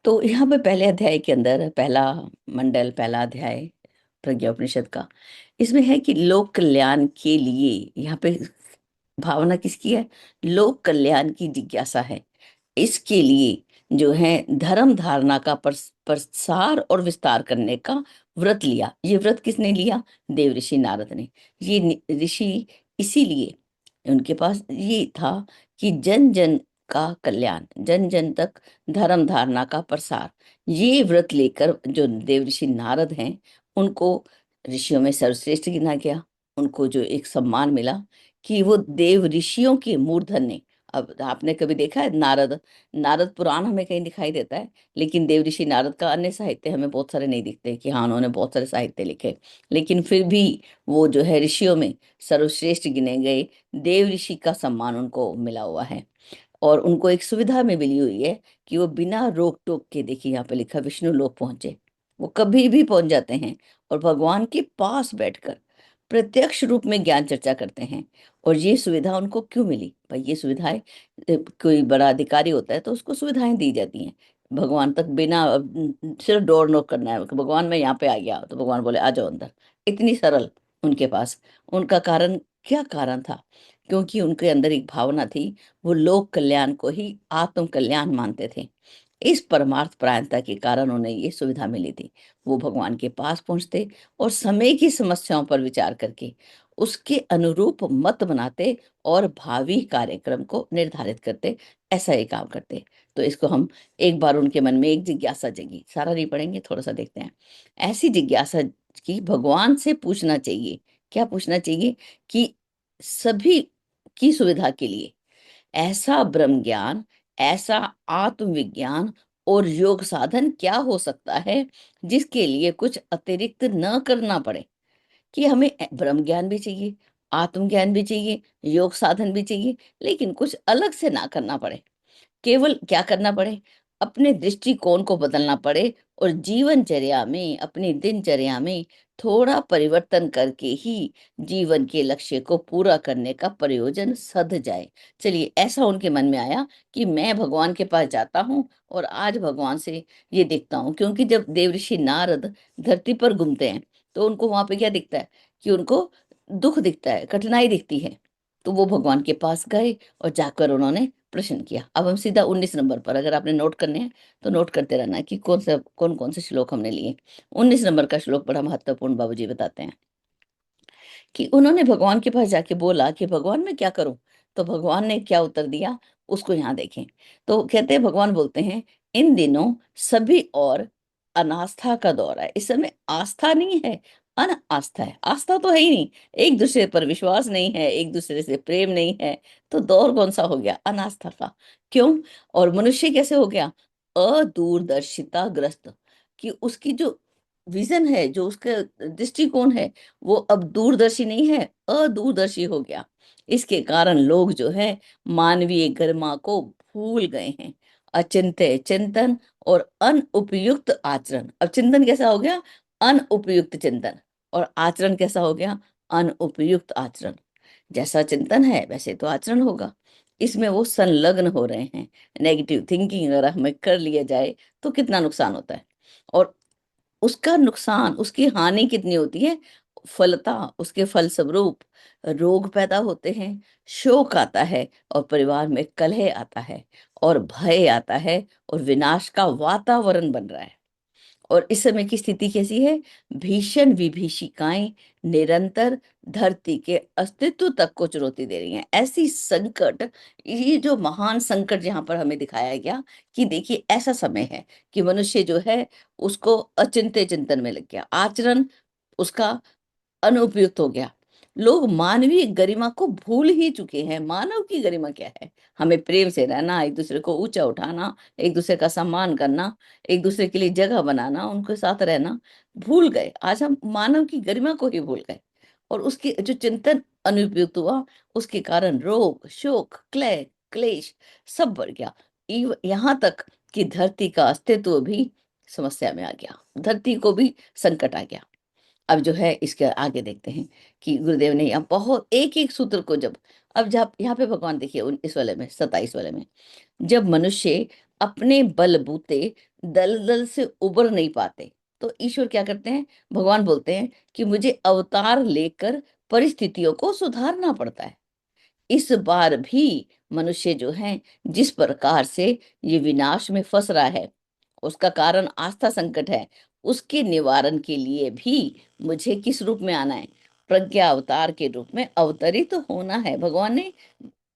तो यहाँ पे पहले अध्याय के अंदर पहला मंडल, पहला अध्याय प्रज्ञा उपनिषद का, इसमें है कि लोक कल्याण के लिए यहाँ पे भावना किसकी है? लोक कल्याण की जिज्ञासा है। इसके लिए जो है धर्म धारणा का प्रसार और विस्तार करने का व्रत लिया। ये व्रत किसने लिया? देव ऋषि नारद ने। ये ऋषि इसीलिए उनके पास ये था कि जन जन का कल्याण, जन जन तक धर्म धारणा का प्रसार, ये व्रत लेकर जो देव ऋषि नारद हैं, उनको ऋषियों में सर्वश्रेष्ठ गिना गया। उनको जो एक सम्मान मिला कि वो देव ऋषियों के मूर्धन्य ने। अब आपने कभी देखा है नारद, नारद पुराण हमें कहीं दिखाई देता है, लेकिन देव ऋषि नारद का अन्य साहित्य हमें बहुत सारे नहीं दिखते कि हाँ उन्होंने बहुत सारे साहित्य लिखे। लेकिन फिर भी वो जो है ऋषियों में सर्वश्रेष्ठ गिने गए, देव ऋषि का सम्मान उनको मिला हुआ है। और उनको एक सुविधा में मिली हुई है कि वो बिना रोक टोक के, देखिए यहाँ पे लिखा विष्णु लोक पहुंचे, वो कभी भी पहुंच जाते हैं और भगवान के पास बैठकर प्रत्यक्ष रूप में ज्ञान चर्चा करते हैं। और ये सुविधा उनको क्यों मिली भाई? ये सुविधाएं, कोई बड़ा अधिकारी होता है तो उसको सुविधाएं दी जाती हैं भगवान तक बिना सिर्फ डोर नॉक करना है कि भगवान मैं यहाँ पे आ गया, तो भगवान बोले आ जाओ अंदर। इतनी सरल उनके पास। उनका कारण, क्या कारण था? क्योंकि उनके अंदर एक भावना थी, वो लोक कल्याण को ही आत्म कल्याण मानते थे। इस परमार्थ परायणता के कारण उन्हें ये सुविधा मिली थी। वो भगवान के पास पहुंचते और समय की समस्याओं पर विचार करके उसके अनुरूप मत बनाते और भावी कार्यक्रम को निर्धारित करते। ऐसा ही काम करते। तो इसको हम, एक बार उनके मन में एक जिज्ञासा जगी, सारा नहीं पढ़ेंगे, थोड़ा सा देखते हैं। ऐसी जिज्ञासा की भगवान से पूछना चाहिए। क्या पूछना चाहिए? कि सभी की सुविधा के लिए ऐसा ब्रह्म ज्ञान, ऐसा आत्मविज्ञान और योग साधन क्या हो सकता है जिसके लिए कुछ अतिरिक्त न करना पड़े। कि हमें ब्रह्म ज्ञान भी चाहिए, आत्मज्ञान भी चाहिए, योग साधन भी चाहिए, लेकिन कुछ अलग से ना करना पड़े। केवल क्या करना पड़े? अपने दृष्टिकोण को बदलना पड़े और जीवनचर्या में, अपनी दिनचर्या में थोड़ा परिवर्तन करके ही जीवन के लक्ष्य को पूरा करने का प्रयोजन सध जाए। चलिए, ऐसा उनके मन में आया कि मैं भगवान के पास जाता हूँ और आज भगवान से ये देखता हूँ। क्योंकि जब देवऋषि नारद धरती पर घूमते हैं तो उनको वहां पे क्या दिखता है? कि उनको दुख दिखता है, कठिनाई दिखती है। तो वो भगवान के पास गए और जाकर उन्होंने प्रश्न किया। अब हम सीधा 19 नंबर पर, अगर आपने नोट करने हैं तो नोट करते रहना कि कौन कौन से श्लोक हमने लिए। 19 नंबर का श्लोक बड़ा महत्वपूर्ण, बाबूजी बताते हैं कि उन्होंने भगवान के पास जाके बोला कि भगवान मैं क्या करूं। तो भगवान ने क्या उत्तर दिया, उसको यहाँ देखें। तो कहते हैं, भगवान बोलते हैं, इन दिनों सभी और अनास्था का दौर है। इस समय आस्था नहीं है, अनास्था है। आस्था तो है ही नहीं, एक दूसरे पर विश्वास नहीं है, एक दूसरे से प्रेम नहीं है। तो दौर कौन सा हो गया? अनास्था का। क्यों? और मनुष्य कैसे हो गया? अदूरदर्शिता ग्रस्त। कि उसकी जो विजन है, जो उसका दृष्टिकोण है, वो अब दूरदर्शी नहीं है, अदूरदर्शी हो गया। इसके कारण लोग जो है मानवीय गरिमा को भूल गए हैं। अचिंत्य चिंतन और अनुपयुक्त आचरण। अब चिंतन कैसा हो गया? अनुपयुक्त चिंतन। और आचरण कैसा हो गया? अनुपयुक्त आचरण। जैसा चिंतन है वैसे तो आचरण होगा। इसमें वो संलग्न हो रहे हैं। नेगेटिव थिंकिंग अगर हमें कर लिया जाए तो कितना नुकसान होता है। और उसका नुकसान, उसकी हानि कितनी होती है? फलता, उसके फलस्वरूप रोग पैदा होते हैं, शोक आता है और परिवार में कलह आता है और भय आता है और विनाश का वातावरण बन रहा है। और इस समय की स्थिति कैसी है? भीषण विभीषिकाएं निरंतर धरती के अस्तित्व तक को चुनौती दे रही हैं। ऐसी संकट, ये जो महान संकट यहाँ पर हमें दिखाया गया कि देखिए ऐसा समय है कि मनुष्य जो है उसको अचिंत्य चिंतन में लग गया, आचरण उसका अनुपयुक्त हो गया। लोग मानवीय गरिमा को भूल ही चुके हैं। मानव की गरिमा क्या है? हमें प्रेम से रहना, एक दूसरे को ऊंचा उठाना, एक दूसरे का सम्मान करना, एक दूसरे के लिए जगह बनाना, उनके साथ रहना भूल गए। आज हम मानव की गरिमा को ही भूल गए। और उसके जो चिंतन अनुपयुक्त हुआ, उसके कारण रोग, शोक, क्लेश सब बढ़ गया। यहाँ तक कि धरती का अस्तित्व भी समस्या में आ गया, धरती को भी संकट आ गया। अब जो है इसके आगे देखते हैं कि गुरुदेव ने यहाँ बहुत एक एक सूत्र को, जब अब जब यहाँ पे भगवान देखिए इस वाले में 27 वाले में, जब मनुष्य अपने बलबूते दलदल से उबर नहीं पाते। तो ईश्वर क्या करते हैं, भगवान बोलते हैं कि मुझे अवतार लेकर परिस्थितियों को सुधारना पड़ता है। इस बार भी मनुष्य जो है, जिस प्रकार से ये विनाश में फंस रहा है, उसका कारण आस्था संकट है। उसके निवारण के लिए भी मुझे किस रूप में आना है, प्रज्ञा अवतार के रूप में अवतरित तो होना है। भगवान ने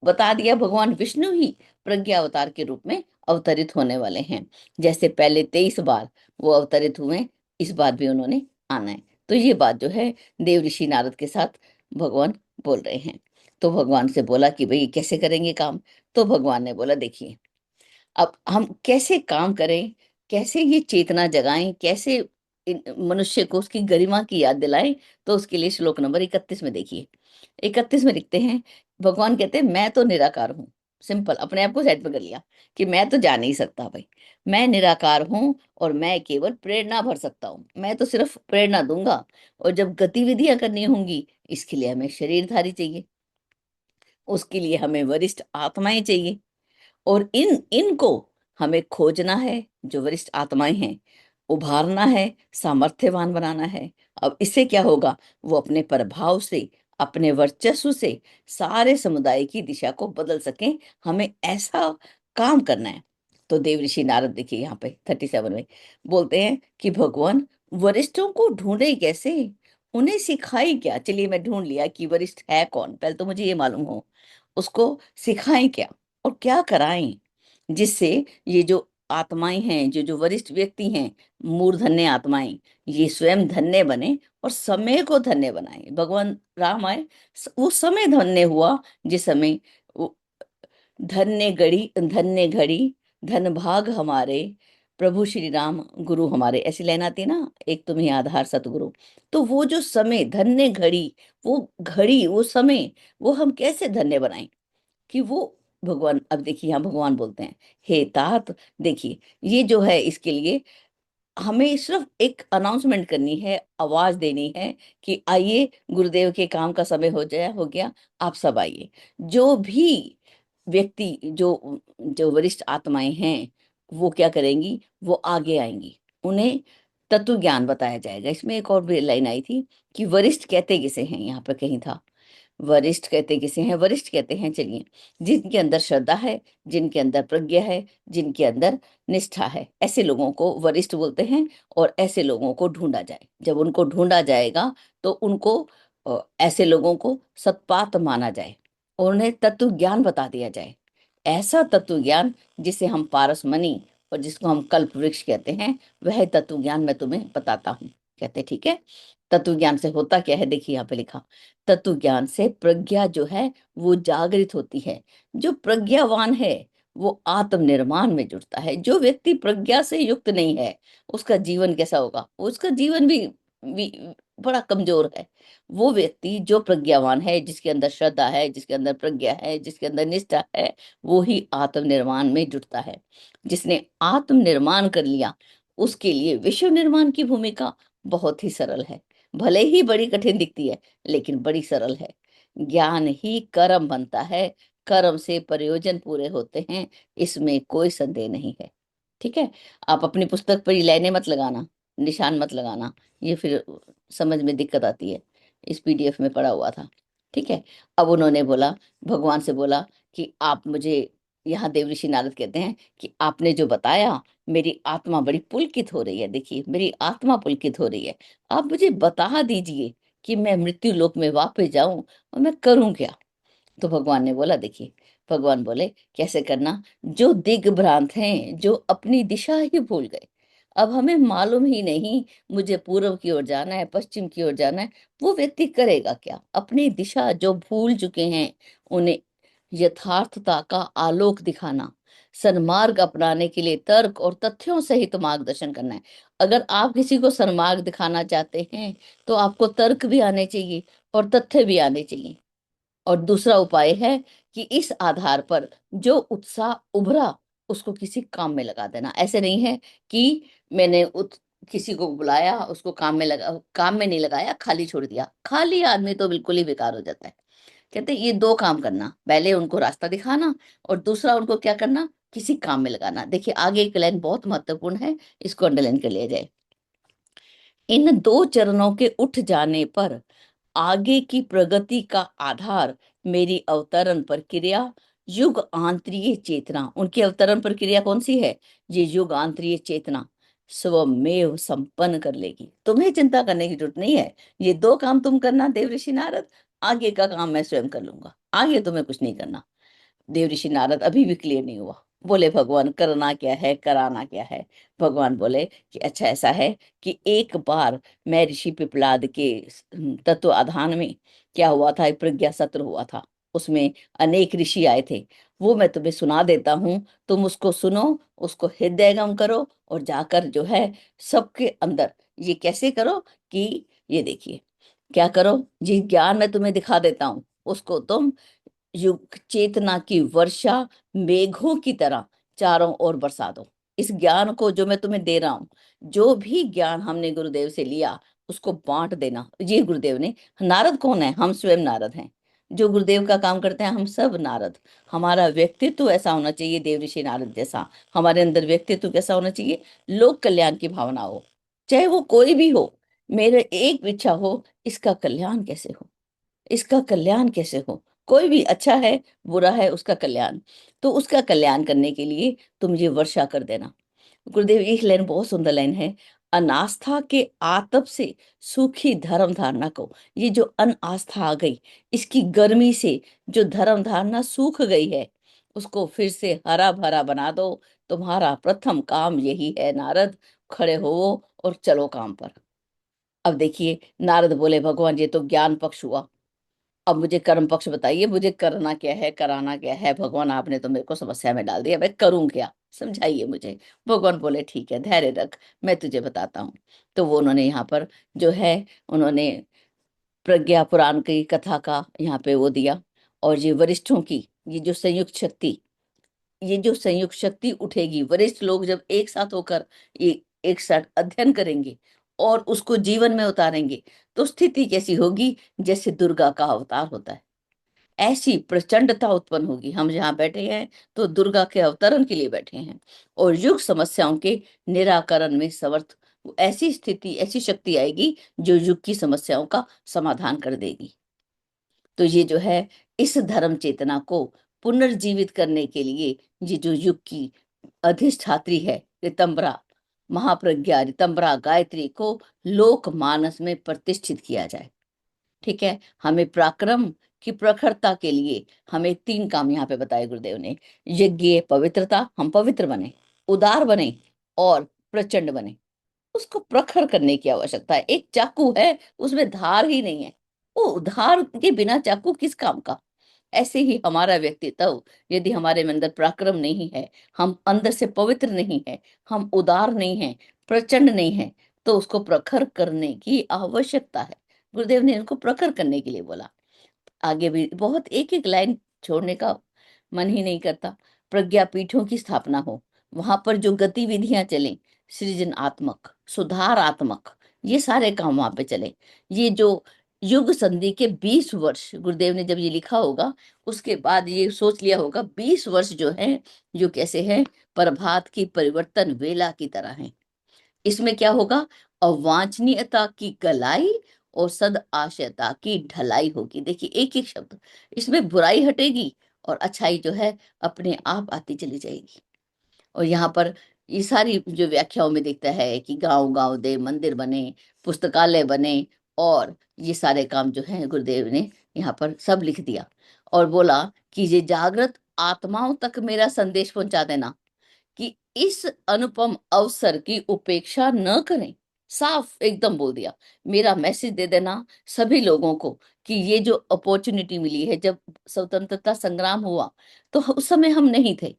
बता दिया, भगवान विष्णु ही प्रज्ञा अवतार के रूप में अवतरित होने वाले हैं। जैसे पहले 23 बार वो अवतरित हुए, इस बार भी उन्होंने आना है। तो ये बात जो है देव ऋषि नारद के साथ भगवान बोल रहे हैं। तो भगवान से बोला कि भाई कैसे करेंगे काम। तो भगवान ने बोला देखिए, अब हम कैसे काम करें, कैसे ये चेतना जगाएं, कैसे मनुष्य को उसकी गरिमा की याद दिलाएं। तो उसके लिए श्लोक नंबर 31 में देखिए, 31 में लिखते हैं, भगवान कहते हैं मैं तो निराकार हूँ। सिंपल, अपने आप को सेट पे कर लिया कि मैं तो जा नहीं सकता भाई, मैं निराकार हूँ और मैं केवल प्रेरणा भर सकता हूँ। मैं तो सिर्फ प्रेरणा दूंगा, और जब गतिविधियां करनी होंगी इसके लिए हमें शरीरधारी चाहिए, उसके लिए हमें वरिष्ठ आत्माएं चाहिए, और इनको हमें खोजना है। जो वरिष्ठ आत्माएं हैं, उभारना है, सामर्थ्यवान बनाना है। अब इससे क्या होगा, वो अपने प्रभाव से, अपने वर्चस्व से सारे समुदाय की दिशा को बदल सकें। हमें ऐसा काम करना है। तो देव ऋषि नारद देखिए यहाँ पे 37 में बोलते हैं कि भगवान वरिष्ठों को ढूंढे कैसे, उन्हें सिखाई क्या। चलिए मैं ढूंढ लिया कि वरिष्ठ है कौन, पहले तो मुझे ये मालूम हो, उसको सिखाएं क्या और क्या कराएं, जिससे ये जो आत्माएं हैं, जो जो वरिष्ठ व्यक्ति हैं, मूर्धन्य आत्माएं, ये स्वयं धन्य बने और समय को धन्य बनाए। भगवान राम आए, वो समय धन्य हुआ जिस समय वो धन्य घड़ी धन भाग हमारे, प्रभु श्री राम गुरु हमारे, ऐसी लाइन आती है ना, एक तुम्हें आधार सतगुरु। तो वो जो समय धन्य घड़ी, वो घड़ी, वो समय, वो हम कैसे धन्य बनाएं कि वो भगवान। अब देखिए यहाँ भगवान बोलते हैं, हे तात, देखिए ये जो है, इसके लिए हमें सिर्फ एक अनाउंसमेंट करनी है, आवाज देनी है कि आइए, गुरुदेव के काम का समय हो गया, आप सब आइए। जो भी व्यक्ति, जो जो वरिष्ठ आत्माएं हैं, वो क्या करेंगी, वो आगे आएंगी, उन्हें तत्व ज्ञान बताया जाएगा। इसमें एक और भी लाइन आई थी कि वरिष्ठ कहते किसे हैं, यहाँ पर कहीं था, वरिष्ठ कहते किसे हैं, वरिष्ठ कहते हैं, चलिए, जिनके अंदर श्रद्धा है, जिनके अंदर प्रज्ञा है, जिनके अंदर निष्ठा है, ऐसे लोगों को वरिष्ठ बोलते हैं। और ऐसे लोगों को ढूंढा जाए, जब उनको ढूंढा जाएगा तो उनको ऐसे लोगों को सत्पात माना जाए और उन्हें तत्व ज्ञान बता दिया जाए। ऐसा तत्व ज्ञान जिसे हम पारसमणि और जिसको हम कल्प वृक्ष कहते हैं, वह तत्व ज्ञान मैं तुम्हें बताता हूँ। कहते ठीक है, तत्व ज्ञान से होता क्या है, देखिए यहाँ पे लिखा, तत्व ज्ञान से प्रज्ञा जो है वो जागृत होती है। जो प्रज्ञावान है वो आत्म निर्माण में जुड़ता है। जो व्यक्ति प्रज्ञा से युक्त नहीं है, उसका जीवन कैसा होगा, उसका जीवन भी बड़ा कमजोर है। वो व्यक्ति जो प्रज्ञावान है, जिसके अंदर श्रद्धा है, जिसके अंदर प्रज्ञा है, जिसके अंदर निष्ठा है, वो ही आत्म निर्माण में जुड़ता है। जिसने आत्म निर्माण कर लिया, उसके लिए विश्व निर्माण की भूमिका बहुत ही सरल है। भले ही बड़ी कठिन दिखती है, लेकिन बड़ी सरल है। ज्ञान ही कर्म बनता है, कर्म से प्रयोजन पूरे होते हैं, इसमें कोई संदेह नहीं है। ठीक है, आप अपनी पुस्तक पर ये लाइनें मत लगाना, निशान मत लगाना, ये फिर समझ में दिक्कत आती है। इस पीडीएफ में पढ़ा हुआ था। ठीक है, अब उन्होंने बोला, भगवान से बोला कि आप मुझे, यहाँ देव ऋषि नारद कहते हैं कि आपने जो बताया, मेरी आत्मा बड़ी पुलकित हो रही है। देखिए मेरी आत्मा पुलकित हो रही है, आप मुझे बता दीजिए कि मैं मृत्यु लोक में वापस जाऊं और मैं करूं क्या। तो भगवान ने बोला देखिए, भगवान बोले कैसे करना, जो दिग्भ्रांत हैं, जो अपनी दिशा ही भूल गए, अब हमें मालूम ही नहीं मुझे पूर्व की ओर जाना है, पश्चिम की ओर जाना है, वो व्यक्ति करेगा क्या। अपनी दिशा जो भूल चुके हैं, उन्हें यथार्थता का आलोक दिखाना, सन्मार्ग अपनाने के लिए तर्क और तथ्यों सहित मार्गदर्शन करना है। अगर आप किसी को सन्मार्ग दिखाना चाहते हैं, तो आपको तर्क भी आने चाहिए और तथ्य भी आने चाहिए। और दूसरा उपाय है कि इस आधार पर जो उत्साह उभरा, उसको किसी काम में लगा देना। ऐसे नहीं है कि मैंने किसी को बुलाया, उसको काम में नहीं लगाया, खाली छोड़ दिया। खाली आदमी तो बिल्कुल ही बेकार हो जाता है। कहते ये दो काम करना, पहले उनको रास्ता दिखाना और दूसरा उनको क्या करना, किसी काम में लगाना। देखिए आगे एक लाइन बहुत महत्वपूर्ण है, इसको अंडरलाइन कर लिया जाए। इन दो चरणों के उठ जाने पर आगे की प्रगति का आधार मेरी अवतरण प्रक्रिया, युग आंतरिक चेतना। उनकी अवतरण प्रक्रिया कौन सी है? ये युग आंतरिक चेतना स्वमेव संपन्न कर लेगी। तुम्हें चिंता करने की जरूरत नहीं है। ये दो काम तुम करना देवऋषि नारद, आगे का काम मैं स्वयं कर लूंगा, आगे तुम्हें कुछ नहीं करना। देवऋषि नारद अभी भी क्लियर नहीं हुआ। बोले भगवान करना क्या है, कराना क्या है? भगवान बोले कि अच्छा ऐसा है कि एक बार मैं ऋषि पिपलाद के तत्व आधान में क्या हुआ था, एक प्रज्ञा सत्र हुआ था। उसमें अनेक ऋषि आए थे, वो मैं तुम्हें सुना देता हूँ। तुम उसको सुनो, उसको हृदयंगम करो, और जाकर जो है सबके अंदर ये कैसे करो कि ये देखिए क्या करो, जिस ज्ञान मैं तुम्हें दिखा देता हूँ उसको तुम युग चेतना की वर्षा मेघों की तरह चारों ओर बरसा दो। इस ज्ञान को जो मैं तुम्हें दे रहा हूं, जो भी ज्ञान हमने गुरुदेव से लिया उसको बांट देना। ये गुरुदेव ने, नारद कौन है? हम स्वयं नारद हैं। जो गुरुदेव का काम करते हैं हम सब नारद। हमारा व्यक्तित्व ऐसा होना चाहिए देव ऋषि नारद जैसा। हमारे अंदर व्यक्तित्व कैसा होना चाहिए? लोक कल्याण की भावना हो, चाहे वो कोई भी हो। मेरे एक इच्छा हो, इसका कल्याण कैसे हो, इसका कल्याण कैसे हो। कोई भी अच्छा है बुरा है, उसका कल्याण। तो उसका कल्याण करने के लिए तुम ये वर्षा कर देना। गुरुदेव एक लाइन बहुत सुंदर लाइन है, अनास्था के आतप से सूखी धर्म धारणा को। ये जो अनास्था आ गई, इसकी गर्मी से जो धर्म धारणा सूख गई है, उसको फिर से हरा भरा बना दो। तुम्हारा प्रथम काम यही है नारद, खड़े हो और चलो काम पर। अब देखिए नारद बोले भगवान ये तो ज्ञान पक्ष हुआ, अब मुझे कर्म पक्ष बताइए, मुझे करना क्या है, कराना क्या है? भगवान आपने तो मेरे को समस्या में डाल दिया, मैं करूं क्या, समझाइए मुझे। भगवान बोले ठीक है धैर्य रख, मैं तुझे बताता हूँ। तो वो उन्होंने यहाँ पर जो है, उन्होंने प्रज्ञा पुराण की कथा का यहाँ पे वो दिया। और ये वरिष्ठों की ये जो संयुक्त शक्ति, ये जो संयुक्त शक्ति उठेगी, वरिष्ठ लोग जब एक साथ होकर ये एक साथ अध्ययन करेंगे और उसको जीवन में उतारेंगे, तो स्थिति कैसी होगी? जैसे दुर्गा का अवतार होता है, ऐसी प्रचंडता उत्पन्न होगी। हम जहाँ बैठे हैं तो दुर्गा के अवतरण के लिए बैठे हैं, और युग समस्याओं के निराकरण में समर्थ ऐसी स्थिति, ऐसी शक्ति आएगी जो युग की समस्याओं का समाधान कर देगी। तो ये जो है, इस धर्म चेतना को पुनर्जीवित करने के लिए ये जो युग की अधिष्ठात्री है ऋतंबरा, महाप्रज्ञा ऋतंबरा गायत्री को लोक मानस में प्रतिष्ठित किया जाए। ठीक है, हमें पराक्रम की प्रखरता के लिए हमें तीन काम यहाँ पे बताए गुरुदेव ने। यज्ञ पवित्रता, हम पवित्र बने, उदार बने और प्रचंड बने। उसको प्रखर करने की आवश्यकता है। एक चाकू है उसमें धार ही नहीं है, वो धार के बिना चाकू किस काम का? ऐसे ही हमारा व्यक्तित्व, यदि हमारे में अंदर पराक्रम नहीं है, हम अंदर से पवित्र नहीं है, हम उदार नहीं है, प्रचंड नहीं है, तो उसको प्रखर करने की आवश्यकता है। गुरुदेव ने इनको प्रखर करने के लिए बोला। आगे भी बहुत, एक एक लाइन छोड़ने का मन ही नहीं करता। प्रज्ञापीठों की स्थापना हो, वहां पर जो गतिविधियां चले, सृजनात्मक सुधारात्मक, ये सारे काम वहां पे चले। ये जो युग संधि के 20 वर्ष गुरुदेव ने जब ये लिखा होगा, उसके बाद ये सोच लिया होगा 20 वर्ष जो है, जो कैसे है, प्रभात की परिवर्तन वेला की तरह है। इसमें क्या होगा? अवांछनीयता की कलाई और सद आशयता की ढलाई होगी। देखिए एक एक शब्द, इसमें बुराई हटेगी और अच्छाई जो है अपने आप आती चली जाएगी। और यहाँ पर ये सारी जो व्याख्याओं में दिखता है कि गांव गांव दे मंदिर बने, पुस्तकालय बने, और ये सारे काम जो है गुरुदेव ने यहाँ पर सब लिख दिया। और बोला कि ये जागृत आत्माओं तक मेरा संदेश पहुंचा देना कि इस अनुपम अवसर की उपेक्षा न करें। साफ एकदम बोल दिया, मेरा मैसेज दे देना सभी लोगों को कि ये जो अपॉर्चुनिटी मिली है, जब स्वतंत्रता संग्राम हुआ तो उस समय हम नहीं थे।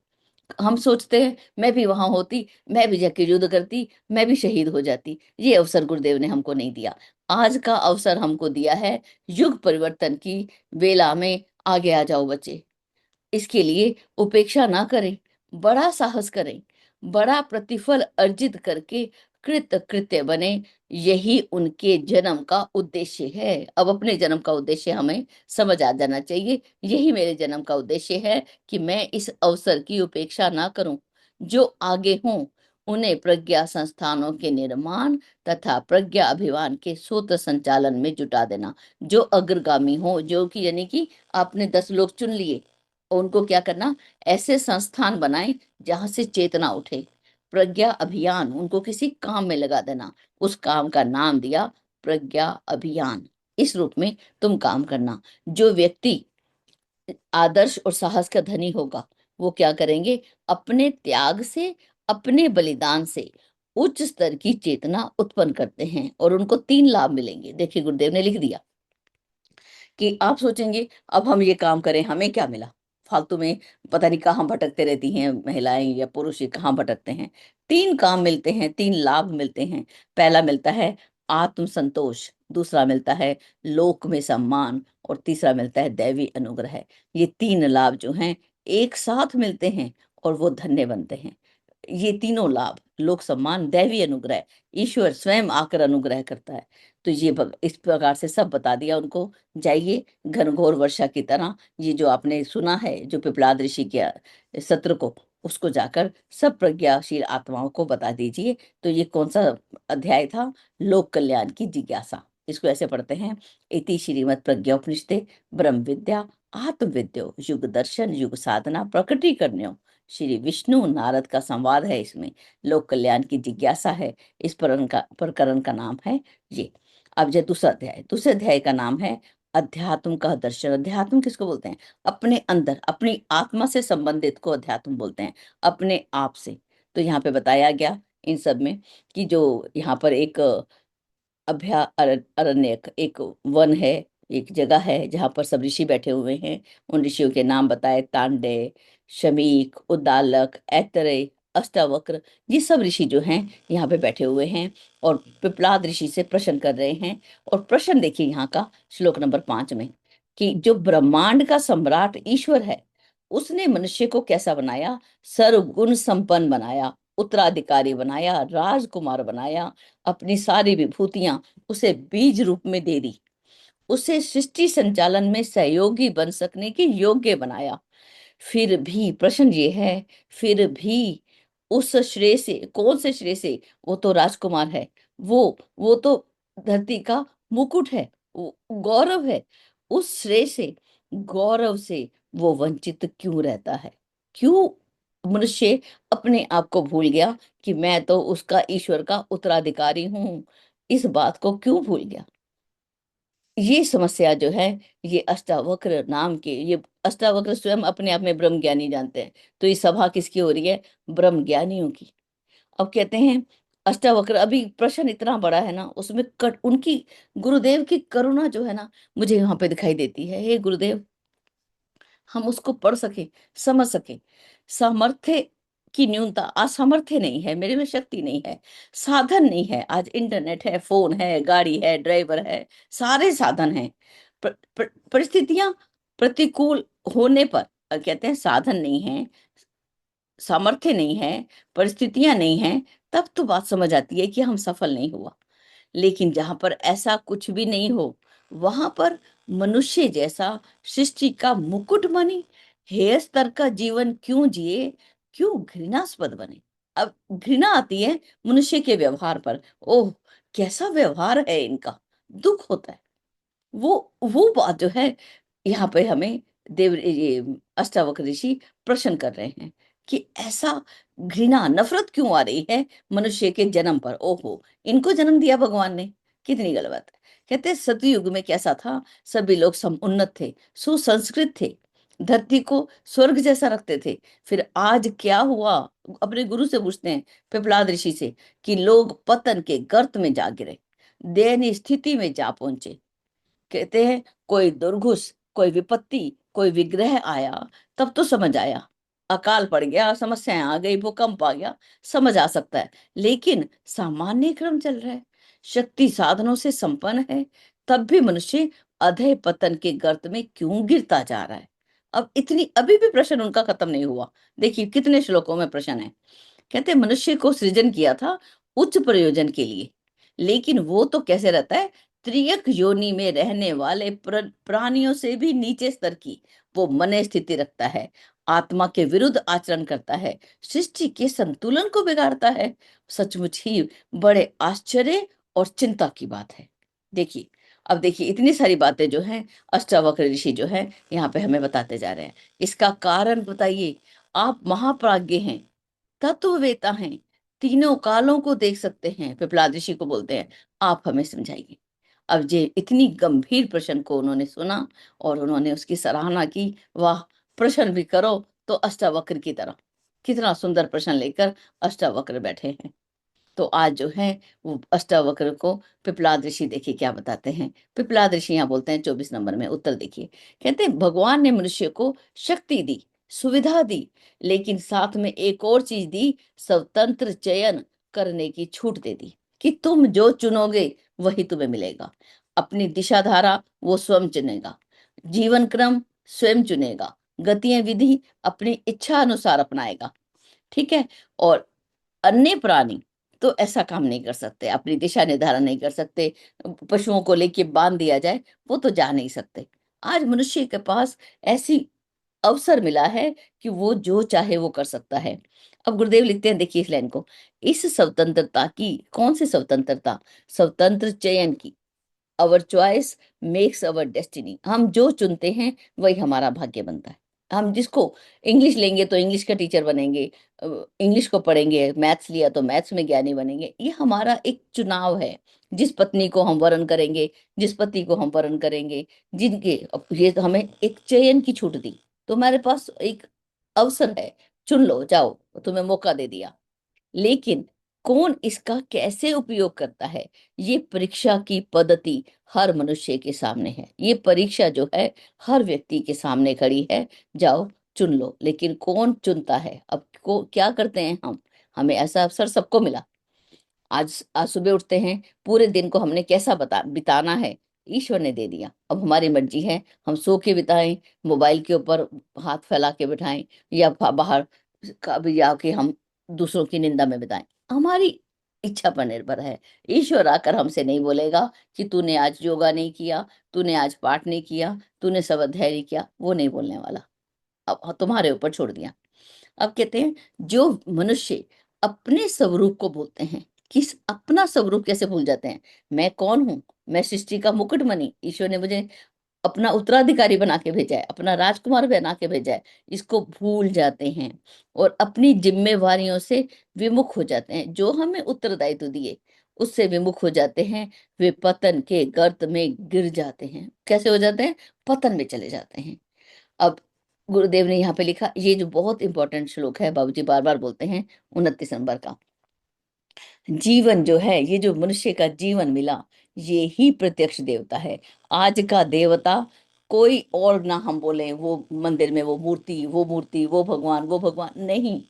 हम सोचते हैं मैं भी वहां होती, मैं भी जाके युद्ध करती, मैं भी शहीद हो जाती। ये अवसर गुरुदेव ने हमको नहीं दिया। आज का अवसर हमको दिया है युग परिवर्तन की बेला में। आगे आ जाओ बच्चे, इसके लिए उपेक्षा ना करें, बड़ा साहस करें, बड़ा प्रतिफल अर्जित करके कृत कृत्य बने, यही उनके जन्म का उद्देश्य है। अब अपने जन्म का उद्देश्य हमें समझ आ जाना चाहिए। यही मेरे जन्म का उद्देश्य है कि मैं इस अवसर की उपेक्षा ना करूं। जो आगे हों उन्हें प्रज्ञा संस्थानों के निर्माण तथा प्रज्ञा अभियान के सूत्र संचालन में जुटा देना। जो अग्रगामी हो, जो कि यानी कि आपने 10 लोग चुन लिए, उनको क्या करना, ऐसे संस्थान बनाए जहां से चेतना उठे। प्रज्ञा अभियान, उनको किसी काम में लगा देना। उस काम का नाम दिया प्रज्ञा अभियान। इस रूप में तुम काम करना। जो व्यक्ति आदर्श और साहस का धनी होगा, वो क्या करेंगे, अपने त्याग से, अपने बलिदान से उच्च स्तर की चेतना उत्पन्न करते हैं और उनको 3 लाभ मिलेंगे। देखिए गुरुदेव ने लिख दिया कि आप सोचेंगे अब हम ये काम करें हमें क्या मिला, फालतू में पता नहीं कहाँ भटकते रहती हैं महिलाएं या पुरुष, ये कहाँ भटकते हैं। 3 काम मिलते हैं, 3 लाभ मिलते हैं। पहला मिलता है आत्म संतोष, दूसरा मिलता है लोक में सम्मान, और तीसरा मिलता है दैवी अनुग्रह। ये 3 लाभ जो हैं एक साथ मिलते हैं और वो धन्य बनते हैं। ये तीनों लाभ, लोक सम्मान, दैवी अनुग्रह, ईश्वर स्वयं आकर अनुग्रह करता है। तो ये इस प्रकार से सब बता दिया उनको। जाइए घनघोर वर्षा की तरह ये जो आपने सुना है, जो पिपलाद ऋषि के सत्र को, उसको जाकर सब प्रज्ञाशील आत्माओं को बता दीजिए। तो ये कौन सा अध्याय था, लोक कल्याण की जिज्ञासा। इसको ऐसे पढ़ते हैं, इति श्रीमद् प्रज्ञोपनिषदे ब्रह्म विद्या आत्मविद्यो युग दर्शन युग साधना प्रकटीकरणो श्री विष्णु नारद का संवाद है। इसमें लोक कल्याण की जिज्ञासा है। इस प्रकरण का नाम है ये। अब जो दूसरे अध्याय का नाम है अध्यात्म का दर्शन। अध्यात्म किसको बोलते हैं, अपने अंदर अपनी आत्मा से संबंधित को अध्यात्म बोलते हैं, अपने आप से। तो यहाँ पे बताया गया इन सब में कि जो यहाँ पर एक अरण्यक, एक वन है, एक जगह है जहाँ पर सब ऋषि बैठे हुए हैं। उन ऋषियों के नाम बताए, तांडे, शमीक, उद्दालक, ऐतरेय, अष्टावक्र। ये सब ऋषि जो हैं यहाँ पे बैठे हुए हैं और पिपलाद ऋषि से प्रश्न कर रहे हैं। और प्रश्न देखिए यहाँ का श्लोक नंबर 5 में, कि जो ब्रह्मांड का सम्राट ईश्वर है, उसने मनुष्य को कैसा बनाया, सर्वगुण संपन्न बनाया, उत्तराधिकारी बनाया, राजकुमार बनाया, अपनी सारी विभूतियां उसे बीज रूप में दे दी, उसे सृष्टि संचालन में सहयोगी बन सकने के योग्य बनाया। फिर भी प्रश्न ये है, फिर भी उस श्रेय से, कौन से श्रेय से, वो तो राजकुमार है, वो तो धरती का मुकुट है, वो गौरव है, उस श्रेय से, गौरव से वो वंचित क्यों रहता है। क्यों मनुष्य अपने आप को भूल गया कि मैं तो उसका, ईश्वर का उत्तराधिकारी हूं। इस बात को क्यों भूल गया। ये समस्या जो है, ये अष्टावक्र नाम के, ये अष्टावक्र स्वयं अपने आप में ब्रह्म ज्ञानी जानते हैं। तो ये सभा किसकी हो रही है, ब्रह्म ज्ञानियों की। अब कहते हैं अष्टावक्र, अभी प्रश्न इतना बड़ा है ना, उसमें उनकी गुरुदेव की करुणा जो है ना, मुझे यहाँ पे दिखाई देती है। हे गुरुदेव, हम उसको पढ़ सके, समझ सके। सामर्थ्य की न्यूनता, असामर्थ्य नहीं है, मेरे में शक्ति नहीं है, साधन नहीं है। आज इंटरनेट है, फोन है, गाड़ी है, ड्राइवर है, सारे साधन हैं। परिस्थितियां प्रतिकूल होने पर, कहते हैं साधन नहीं है, सामर्थ्य नहीं है, परिस्थितियां नहीं है, तब तो बात समझ आती है कि हम सफल नहीं हुआ। लेकिन जहां पर ऐसा कुछ भी नहीं हो, वहां पर मनुष्य जैसा सृष्टि का मुकुट बने, हेय स्तर का जीवन क्यों जिए, क्यों घृणास्पद बने। अब घृणा आती है मनुष्य के व्यवहार पर, ओह कैसा व्यवहार है इनका, दुख होता है। वो बात जो है, यहाँ पे हमें देव ये अष्टावक्र ऋषि प्रश्न कर रहे हैं कि ऐसा घृणा, नफरत क्यों आ रही है मनुष्य के जन्म पर। ओहो, इनको जन्म दिया भगवान ने, कितनी गलत बात है। कहते हैं सतयुग में कैसा था, सभी लोग समुन्नत थे, सुसंस्कृत थे, धरती को स्वर्ग जैसा रखते थे। फिर आज क्या हुआ, अपने गुरु से पूछते हैं, पिपलाद ऋषि से, कि लोग पतन के गर्त में जा गिरे, दयनीय स्थिति में जा पहुंचे। कहते हैं कोई दुर्घुस, कोई विपत्ति, कोई विग्रह आया, तब तो समझ आया, अकाल पड़ गया, समस्याएं आ गई, भूकंप आ गया, समझ आ सकता है। लेकिन सामान्य क्रम चल रहा है, शक्ति साधनों से संपन्न है, तब भी मनुष्य अधः पतन के गर्त में क्यों गिरता जा रहा है। अब इतनी, अभी भी प्रश्न उनका खत्म नहीं हुआ। देखिए कितने श्लोकों में प्रश्न है। कहते मनुष्य को सृजन किया था उच्च प्रयोजन के लिए। लेकिन वो तो कैसे रहता है, त्रियक योनि में रहने वाले प्राणियों से भी नीचे स्तर की वो मन स्थिति रखता है, आत्मा के विरुद्ध आचरण करता है, सृष्टि के संतुलन को बिगाड़ता है। सचमुच ही बड़े आश्चर्य और चिंता की बात है। देखिए, अब देखिए इतनी सारी बातें जो हैं अष्टावक्र ऋषि जो है यहाँ पे हमें बताते जा रहे हैं। इसका कारण बताइए। आप महाप्राज्ञ हैं, तत्ववेता हैं, तीनों कालों को देख सकते हैं, पिपलाद ऋषि को बोलते हैं, आप हमें समझाइए। अब ये इतनी गंभीर प्रश्न को उन्होंने सुना और उन्होंने उसकी सराहना की। वाह, प्रश्न भी करो तो अष्टावक्र की तरह। कितना सुंदर प्रश्न लेकर अष्टावक्र बैठे हैं। तो आज जो है वो अष्टावक्र को पिपलाद ऋषि देखिए क्या बताते हैं। पिपलाद ऋषि यहाँ बोलते हैं 24 नंबर में उत्तर देखिए। कहते हैं भगवान ने मनुष्य को शक्ति दी, सुविधा दी, लेकिन साथ में एक और चीज दी, स्वतंत्र चयन करने की छूट दे दी कि तुम जो चुनोगे वही तुम्हें मिलेगा। अपनी दिशा धारा वो स्वयं चुनेगा, जीवन क्रम स्वयं चुनेगा, गतियां विधि अपनी इच्छा अनुसार अपनाएगा। ठीक है। और अन्य प्राणी तो ऐसा काम नहीं कर सकते, अपनी दिशा निर्धारण नहीं कर सकते। पशुओं को लेके बांध दिया जाए वो तो जा नहीं सकते। आज मनुष्य के पास ऐसी अवसर मिला है कि वो जो चाहे वो कर सकता है। अब गुरुदेव लिखते हैं, देखिए इस लाइन को, इस स्वतंत्रता की, कौन सी स्वतंत्रता, स्वतंत्र चयन की, अवर चॉइस मेक्स अवर डेस्टिनी। हम जो चुनते हैं वही हमारा भाग्य बनता है। हम जिसको इंग्लिश लेंगे तो इंग्लिश का टीचर बनेंगे, इंग्लिश को पढ़ेंगे, मैथ्स लिया तो मैथ्स में ज्ञानी बनेंगे। ये हमारा एक चुनाव है। जिस पत्नी को हम वरण करेंगे, जिस पति को हम वरण करेंगे, जिनके, अब ये तो हमें एक चयन की छूट दी, तो हमारे पास एक अवसर है, चुन लो, जाओ, तुम्हें मौका दे दिया। लेकिन कौन इसका कैसे उपयोग करता है, ये परीक्षा की पद्धति हर मनुष्य के सामने है। ये परीक्षा जो है हर व्यक्ति के सामने खड़ी है। जाओ, चुन लो। लेकिन कौन चुनता है, अब को क्या करते हैं हम, हमें ऐसा अवसर सबको मिला। आज आज सुबह उठते हैं, पूरे दिन को हमने कैसा बिताना है, ईश्वर ने दे दिया। अब हमारी मर्जी है, हम सो के बिताएं, मोबाइल के ऊपर हाथ फैला के बिठाएं, या बाहर कभी जाके हम दूसरों की निंदा में बिताएं। हमारी इच्छा पर निर्भर है। ईश्वर आकर हमसे नहीं बोलेगा कि तूने आज योगा नहीं किया, तूने आज पाठ नहीं किया, तूने सब अध्याय नहीं किया, वो नहीं बोलने वाला। अब तुम्हारे ऊपर छोड़ दिया। अब कहते हैं जो मनुष्य अपने स्वरूप को भूलते हैं, किस अपना स्वरूप कैसे भूल जाते हैं, मैं कौन हूं, मैं सृष्टि का मुकुटमणि, ईश्वर ने मुझे अपना उत्तराधिकारी बना के भेजा है, अपना राजकुमार बना के भेजा है, इसको भूल जाते हैं और अपनी जिम्मेवारियों से विमुख हो जाते हैं। जो हमें उत्तरदायित्व दिए उससे विमुख हो जाते हैं, वे पतन के गर्त में गिर जाते हैं। कैसे हो जाते हैं, पतन में चले जाते हैं। अब गुरुदेव ने यहाँ पे लिखा, ये जो बहुत इंपॉर्टेंट श्लोक है, बाबूजी बार बार बोलते हैं, 29 नंबर का, जीवन जो है, ये जो मनुष्य का जीवन मिला, ये ही प्रत्यक्ष देवता है। आज का देवता कोई और ना, हम बोले वो मंदिर में वो मूर्ति, वो मूर्ति, वो भगवान, वो भगवान नहीं।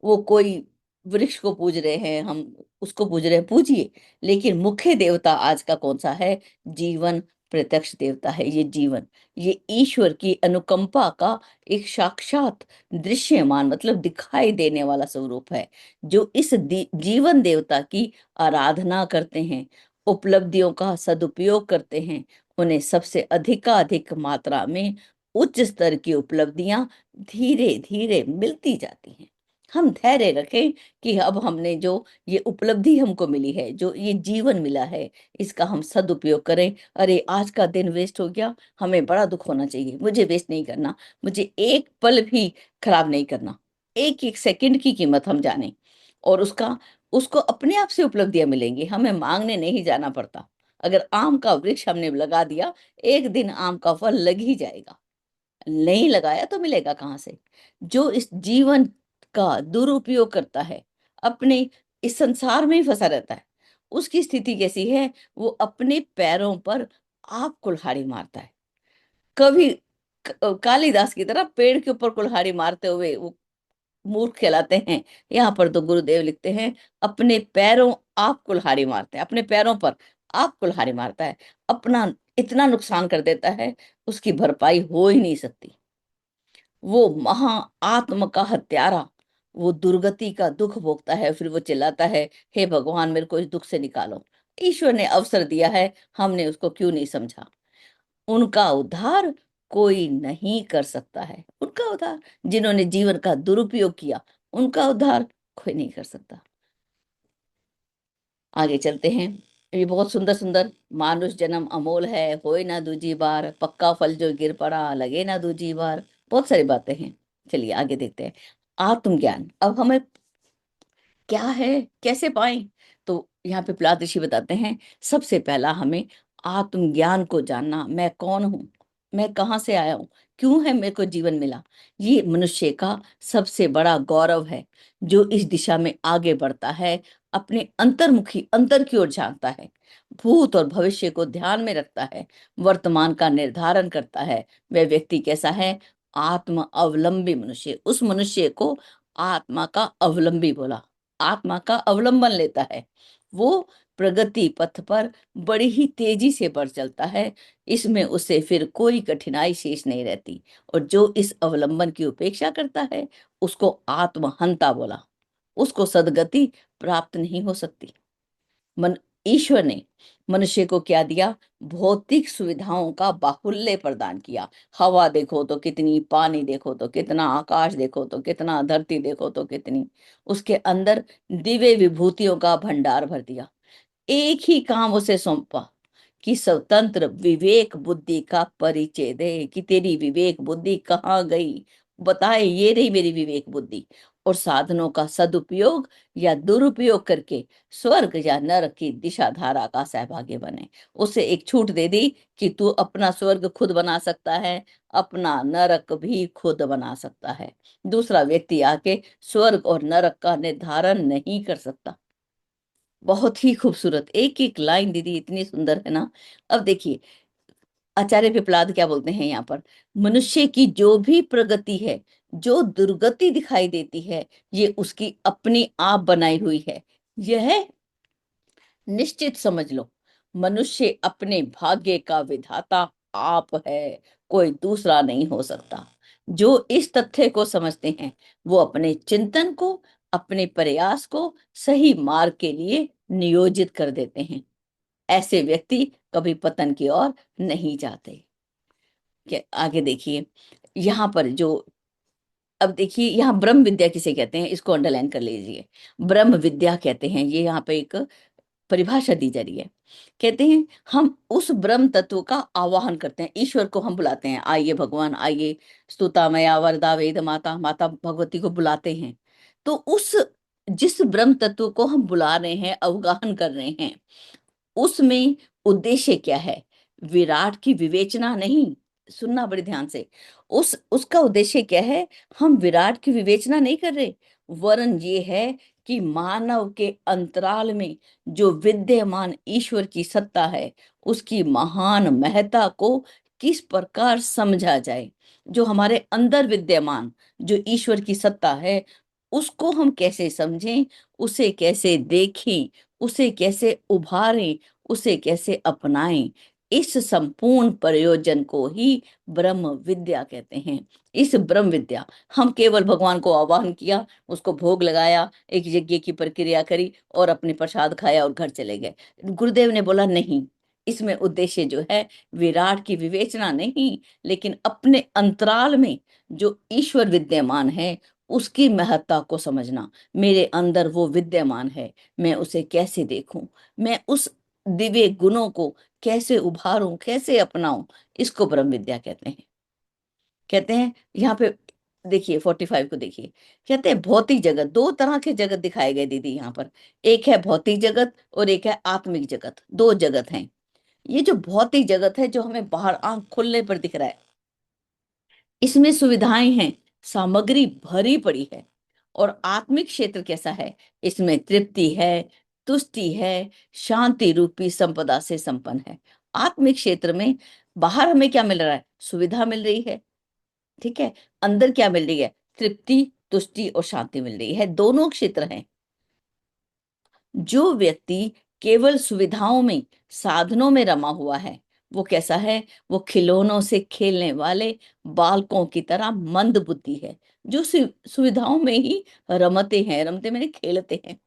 वो कोई वृक्ष को पूज रहे हैं, हम उसको पूज रहे हैं, पूजिए। लेकिन मुख्य देवता आज का कौन सा है, जीवन प्रत्यक्ष देवता है। ये जीवन, ये ईश्वर की अनुकंपा का एक साक्षात दृश्यमान, मतलब दिखाई देने वाला स्वरूप है। जो इस जीवन देवता की आराधना करते हैं, उपलब्धियों का सदुपयोग करते हैं, उन्हें सबसे अधिकाधिक मात्रा में उच्च स्तर की उपलब्धियां धीरे धीरे मिलती जाती हैं। हम धैर्य रखें कि अब हमने जो ये उपलब्धि हमको मिली है, जो ये जीवन मिला है, इसका हम सदुपयोग करें। अरे आज का दिन वेस्ट हो गया, हमें बड़ा दुख होना चाहिए, मुझे वेस्ट नहीं करना, मुझे एक पल भी खराब नहीं करना। एक एक सेकंड की कीमत हम जाने, और उसका, उसको अपने आप से उपलब्धियां मिलेंगी, हमें मांगने नहीं जाना पड़ता। अगर आम का वृक्ष हमने लगा दिया, एक दिन आम का फल लग ही जाएगा। नहीं लगाया तो मिलेगा कहाँ से। जो इस जीवन का दुरुपयोग करता है, अपने इस संसार में ही फंसा रहता है, उसकी स्थिति कैसी है, वो अपने पैरों पर आप कुल्हाड़ी मारता है। कभी कालिदास की तरह पेड़ के ऊपर कुल्हाड़ी मारते हुए वो मूर्ख कहलाते हैं। यहाँ पर तो गुरुदेव लिखते हैं, अपने पैरों आप कुल्हाड़ी मारते हैं, अपने पैरों पर आप कुल्हाड़ी मारता है, अपना इतना नुकसान कर देता है, उसकी भरपाई हो ही नहीं सकती। वो महा आत्म का हत्यारा, वो दुर्गति का दुख भोगता है, फिर वो चिल्लाता है, हे भगवान मेरे को इस दुख से निकालो। ईश्वर ने अवसर दिया है, हमने उसको क्यों नहीं समझा। उनका उद्धार कोई नहीं कर सकता है, उनका उद्धार, जिन्होंने जीवन का दुरुपयोग किया, उनका उद्धार कोई नहीं कर सकता। आगे चलते हैं। ये बहुत सुंदर सुंदर, मानुष जन्म अमोल है, होए ना दूजी बार, पक्का फल जो गिर पड़ा लगे ना दूजी बार। बहुत सारी बातें हैं। चलिए आगे देखते हैं। आत्मज्ञान अब हमें क्या है, कैसे पाएं। तो यहाँ पे प्रहलाद ऋषि बताते हैं, सबसे पहला हमें आत्मज्ञान को जानना, मैं कौन हूँ, मैं कहाँ से आया हूँ, क्यों है मेरे को जीवन मिला। ये मनुष्य का सबसे बड़ा गौरव है, जो इस दिशा में आगे बढ़ता है, अपने अंतर्मुखी अंतर की ओर झांकता है, भूत और भविष्य को ध्यान में रखता है, वर्तमान का निर्धारण करता है। वह व्यक्ति कैसा है, आत्म अवलंबी मनुष्य। उस मनुष्य को आत्मा का अवलंबी बोला, आत्मा का अवलंबन लेता है। वो प्रगति पथ पर बड़ी ही तेजी से बढ़ चलता है, इसमें उसे फिर कोई कठिनाई शेष नहीं रहती। और जो इस अवलंबन की उपेक्षा करता है, उसको आत्महंता बोला, उसको सदगति प्राप्त नहीं हो सकती। मन ईश्वर ने मनुष्य को क्या दिया, भौतिक सुविधाओं का बाहुल्य प्रदान किया। हवा देखो तो कितनी, पानी देखो तो कितना, आकाश देखो तो कितना, धरती देखो तो कितनी, उसके अंदर दिव्य विभूतियों का भंडार भर दिया। एक ही काम उसे सौंपा कि स्वतंत्र विवेक बुद्धि का परिचय दे, कि तेरी विवेक बुद्धि कहाँ गई, बताए, ये रही मेरी विवेक बुद्धि। और साधनों का सदुपयोग या दुरुपयोग करके स्वर्ग या नरक की दिशा धारा का सहभागी बने। उसे एक छूट दे दी कि तू अपना स्वर्ग खुद बना सकता है, अपना नरक भी खुद बना सकता है। दूसरा व्यक्ति आके स्वर्ग और नरक का निर्धारण नहीं कर सकता। बहुत ही खूबसूरत एक एक लाइन दीदी, इतनी सुंदर है ना। अब देखिए, आचार्य पिपलाद क्या बोलते हैं यहाँ पर, मनुष्य की जो भी प्रगति है, जो दुर्गति दिखाई देती है, ये उसकी अपनी आप बनाई हुई है। यह निश्चित समझ लो, मनुष्य अपने भाग्य का विधाता आप है, कोई दूसरा नहीं हो सकता। जो इस तथ्य को समझते हैं, वो अपने चिंतन को, अपने प्रयास को सही मार्ग के लिए नियोजित कर देते हैं। ऐसे व्यक्ति कभी पतन की ओर नहीं जाते। आगे देखिए, यहाँ पर जो, अब देखिए यहाँ ब्रह्म विद्या किसे कहते हैं, इसको अंडरलाइन कर लीजिए। ब्रह्म विद्या कहते हैं, ये यहाँ पे एक परिभाषा दी जा रही है। कहते हैं हम उस ब्रह्म तत्व का आवाहन करते हैं, ईश्वर को हम बुलाते हैं, आइए भगवान आइए, स्तुता मया वरदा वेद माता, माता भगवती को बुलाते हैं। तो उस जिस ब्रह्म तत्व को हम बुला रहे हैं, अवगाहन कर रहे हैं, उसमें उद्देश्य क्या है, विराट की विवेचना नहीं। सुनना बड़े ध्यान से, उसका उद्देश्य क्या है, हम विराट की विवेचना नहीं कर रहे, वरन ये है कि मानव के अंतराल में जो विद्यमान ईश्वर की सत्ता है, उसकी महान महत्ता को किस प्रकार समझा जाए। जो हमारे अंदर विद्यमान जो ईश्वर की सत्ता है, उसको हम कैसे समझें, उसे कैसे देखें, उसे कैसे उभारें, उसे कैसे अपनाएं। इस संपूर्ण प्रयोजन को ही ब्रह्म विद्या कहते हैं। इस ब्रह्म विद्या, हम केवल भगवान को आवाहन किया, उसको भोग लगाया, एक यज्ञ की प्रक्रिया करी और अपने प्रसाद खाया और घर चले गए। गुरुदेव ने बोला नहीं, इसमें उद्देश्य जो है विराट की विवेचना नहीं, लेकिन अपने अंतराल में जो ईश्वर विद्यमान है, उसकी महत्ता को समझना। मेरे अंदर वो विद्यमान है, मैं उसे कैसे देखूं, मैं उस दिव्य गुणों को कैसे उभारूं, कैसे अपनाऊं, इसको ब्रह्म विद्या कहते हैं। कहते हैं यहाँ पे देखिए 45 को देखिए, कहते हैं भौतिक जगत, दो तरह के जगत दिखाए गए दीदी यहाँ पर। एक है भौतिक जगत और एक है आत्मिक जगत, दो जगत हैं। ये जो भौतिक जगत है, जो हमें बाहर आंख खोलने पर दिख रहा है, इसमें सुविधाएं हैं, सामग्री भरी पड़ी है। और आत्मिक क्षेत्र कैसा है, इसमें तृप्ति है, तुष्टि है, शांति रूपी संपदा से संपन्न है। आत्मिक क्षेत्र में बाहर हमें क्या मिल रहा है, सुविधा मिल रही है, ठीक है, अंदर क्या मिल रही है, तृप्ति, तुष्टि और शांति मिल रही है, दोनों क्षेत्र हैं। जो व्यक्ति केवल सुविधाओं में, साधनों में रमा हुआ है, वो कैसा है? वो खिलौनों से खेलने वाले बालकों की तरह मंद बुद्धि है, जो सुविधाओं में ही रमते हैं, रमते मैंने खेलते हैं,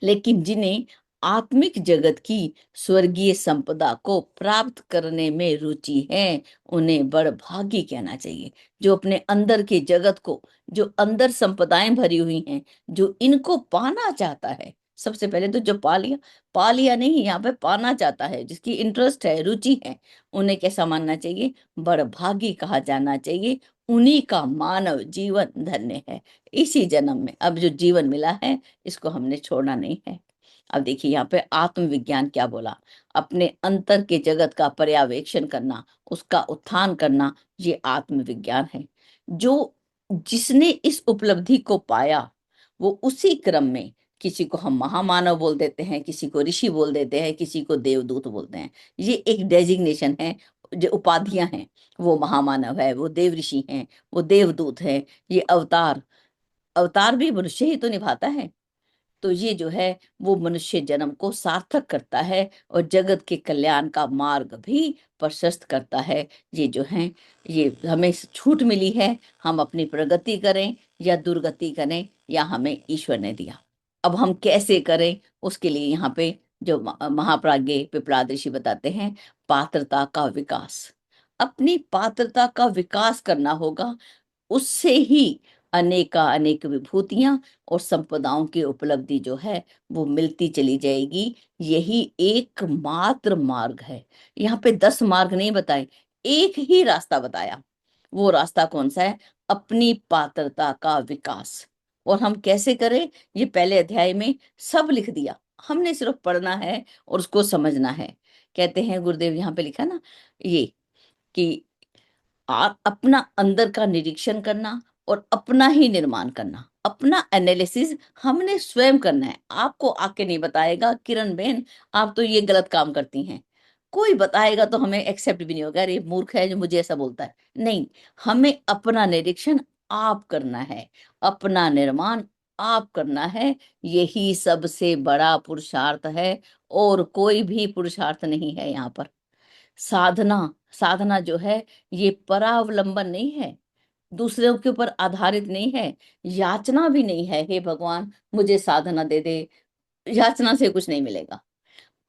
लेकिन जिन्हें आत्मिक जगत की स्वर्गीय संपदा को प्राप्त करने में रुचि है, उन्हें बड़भागी कहना चाहिए। जो अपने अंदर के जगत को, जो अंदर संपदाएं भरी हुई हैं, जो इनको पाना चाहता है, सबसे पहले तो जो पा लिया नहीं, यहाँ पे पाना चाहता है, जिसकी इंटरेस्ट है, रुचि है, उन्हें कैसा मानना चाहिए? बड़भागी कहा जाना चाहिए। उन्हीं का मानव जीवन धन्य है। इसी जन्म में अब जो जीवन मिला है, इसको हमने छोड़ना नहीं है। अब देखिए यहाँ पे आत्मविज्ञान क्या बोला? अपने अंतर के जगत का पर्यवेक्षण करना, उसका उत्थान करना, ये आत्मविज्ञान है। जो जिसने इस उपलब्धि को पाया, वो उसी क्रम में, किसी को हम महामानव बोल देते हैं, किसी को ऋषि बोल देते हैं, किसी को देवदूत बोलते हैं। ये एक डेजिग्नेशन है, जो उपाधियां हैं। वो महामानव है, वो देव ऋषि हैं, वो देवदूत है, ये अवतार। अवतार भी मनुष्य ही तो निभाता है। तो ये जो है, वो मनुष्य जन्म को सार्थक करता है और जगत के कल्याण का मार्ग भी प्रशस्त करता है। ये जो है, ये हमें छूट मिली है, हम अपनी प्रगति करें या दुर्गति करें, या हमें ईश्वर ने दिया। अब हम कैसे करें, उसके लिए यहाँ पे जो महाप्राज्ञ पिपलाद ऋषि बताते हैं, पात्रता का विकास। अपनी पात्रता का विकास करना होगा, उससे ही अनेका अनेक विभूतियां और संपदाओं की उपलब्धि जो है, वो मिलती चली जाएगी। यही एकमात्र मार्ग है। यहाँ पे 10 मार्ग नहीं बताए, एक ही रास्ता बताया। वो रास्ता कौन सा है? अपनी पात्रता का विकास। और हम कैसे करें? ये पहले अध्याय में सब लिख दिया, हमने सिर्फ पढ़ना है और उसको समझना है। कहते हैं गुरुदेव, यहाँ पे लिखा ना ये, कि आप अपना अंदर का निरीक्षण करना और अपना ही निर्माण करना, अपना एनालिसिस हमने स्वयं करना है। आपको आके नहीं बताएगा, किरण बहन आप तो ये गलत काम करती हैं, कोई बताएगा तो हमें एक्सेप्ट भी नहीं होगा, अरे मूर्ख है जो मुझे ऐसा बोलता है। नहीं, हमें अपना निरीक्षण आप करना है, अपना निर्माण आप करना है। यही सबसे बड़ा पुरुषार्थ है, और कोई भी पुरुषार्थ नहीं है यहाँ पर। साधना, साधना जो है, ये परावलंबन नहीं है, दूसरों के ऊपर आधारित नहीं है, याचना भी नहीं है, हे भगवान मुझे साधना दे दे। याचना से कुछ नहीं मिलेगा।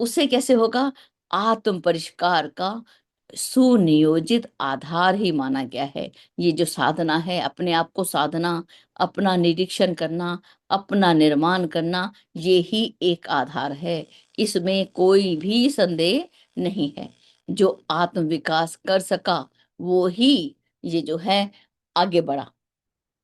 उससे कैसे होगा? आत्म परिष्कार का सुनियोजित आधार ही माना गया है। ये जो साधना है, अपने आप को साधना, अपना निरीक्षण करना, अपना निर्माण करना, ये ही एक आधार है। इसमें कोई भी संदेह नहीं है। जो आत्म विकास कर सका, वो ही ये जो है आगे बढ़ा।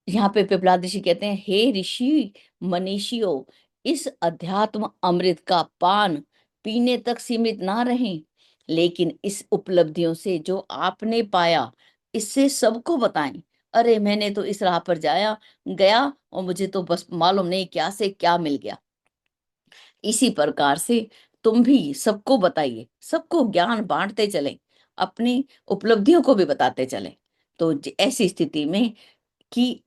यहाँ पे पिपलाद ऋषि कहते हैं, हे ऋषि मनीषियों, इस अध्यात्म अमृत का पान पीने तक सीमित ना रहें, लेकिन इस उपलब्धियों से जो आपने पाया, इससे सबको बताएं। अरे मैंने तो इस राह पर जाया गया और मुझे तो बस मालूम नहीं क्या से क्या मिल गया। इसी प्रकार से तुम भी सबको बताइए, सबको ज्ञान बांटते चलें, अपनी उपलब्धियों को भी बताते चलें। तो ऐसी स्थिति में, कि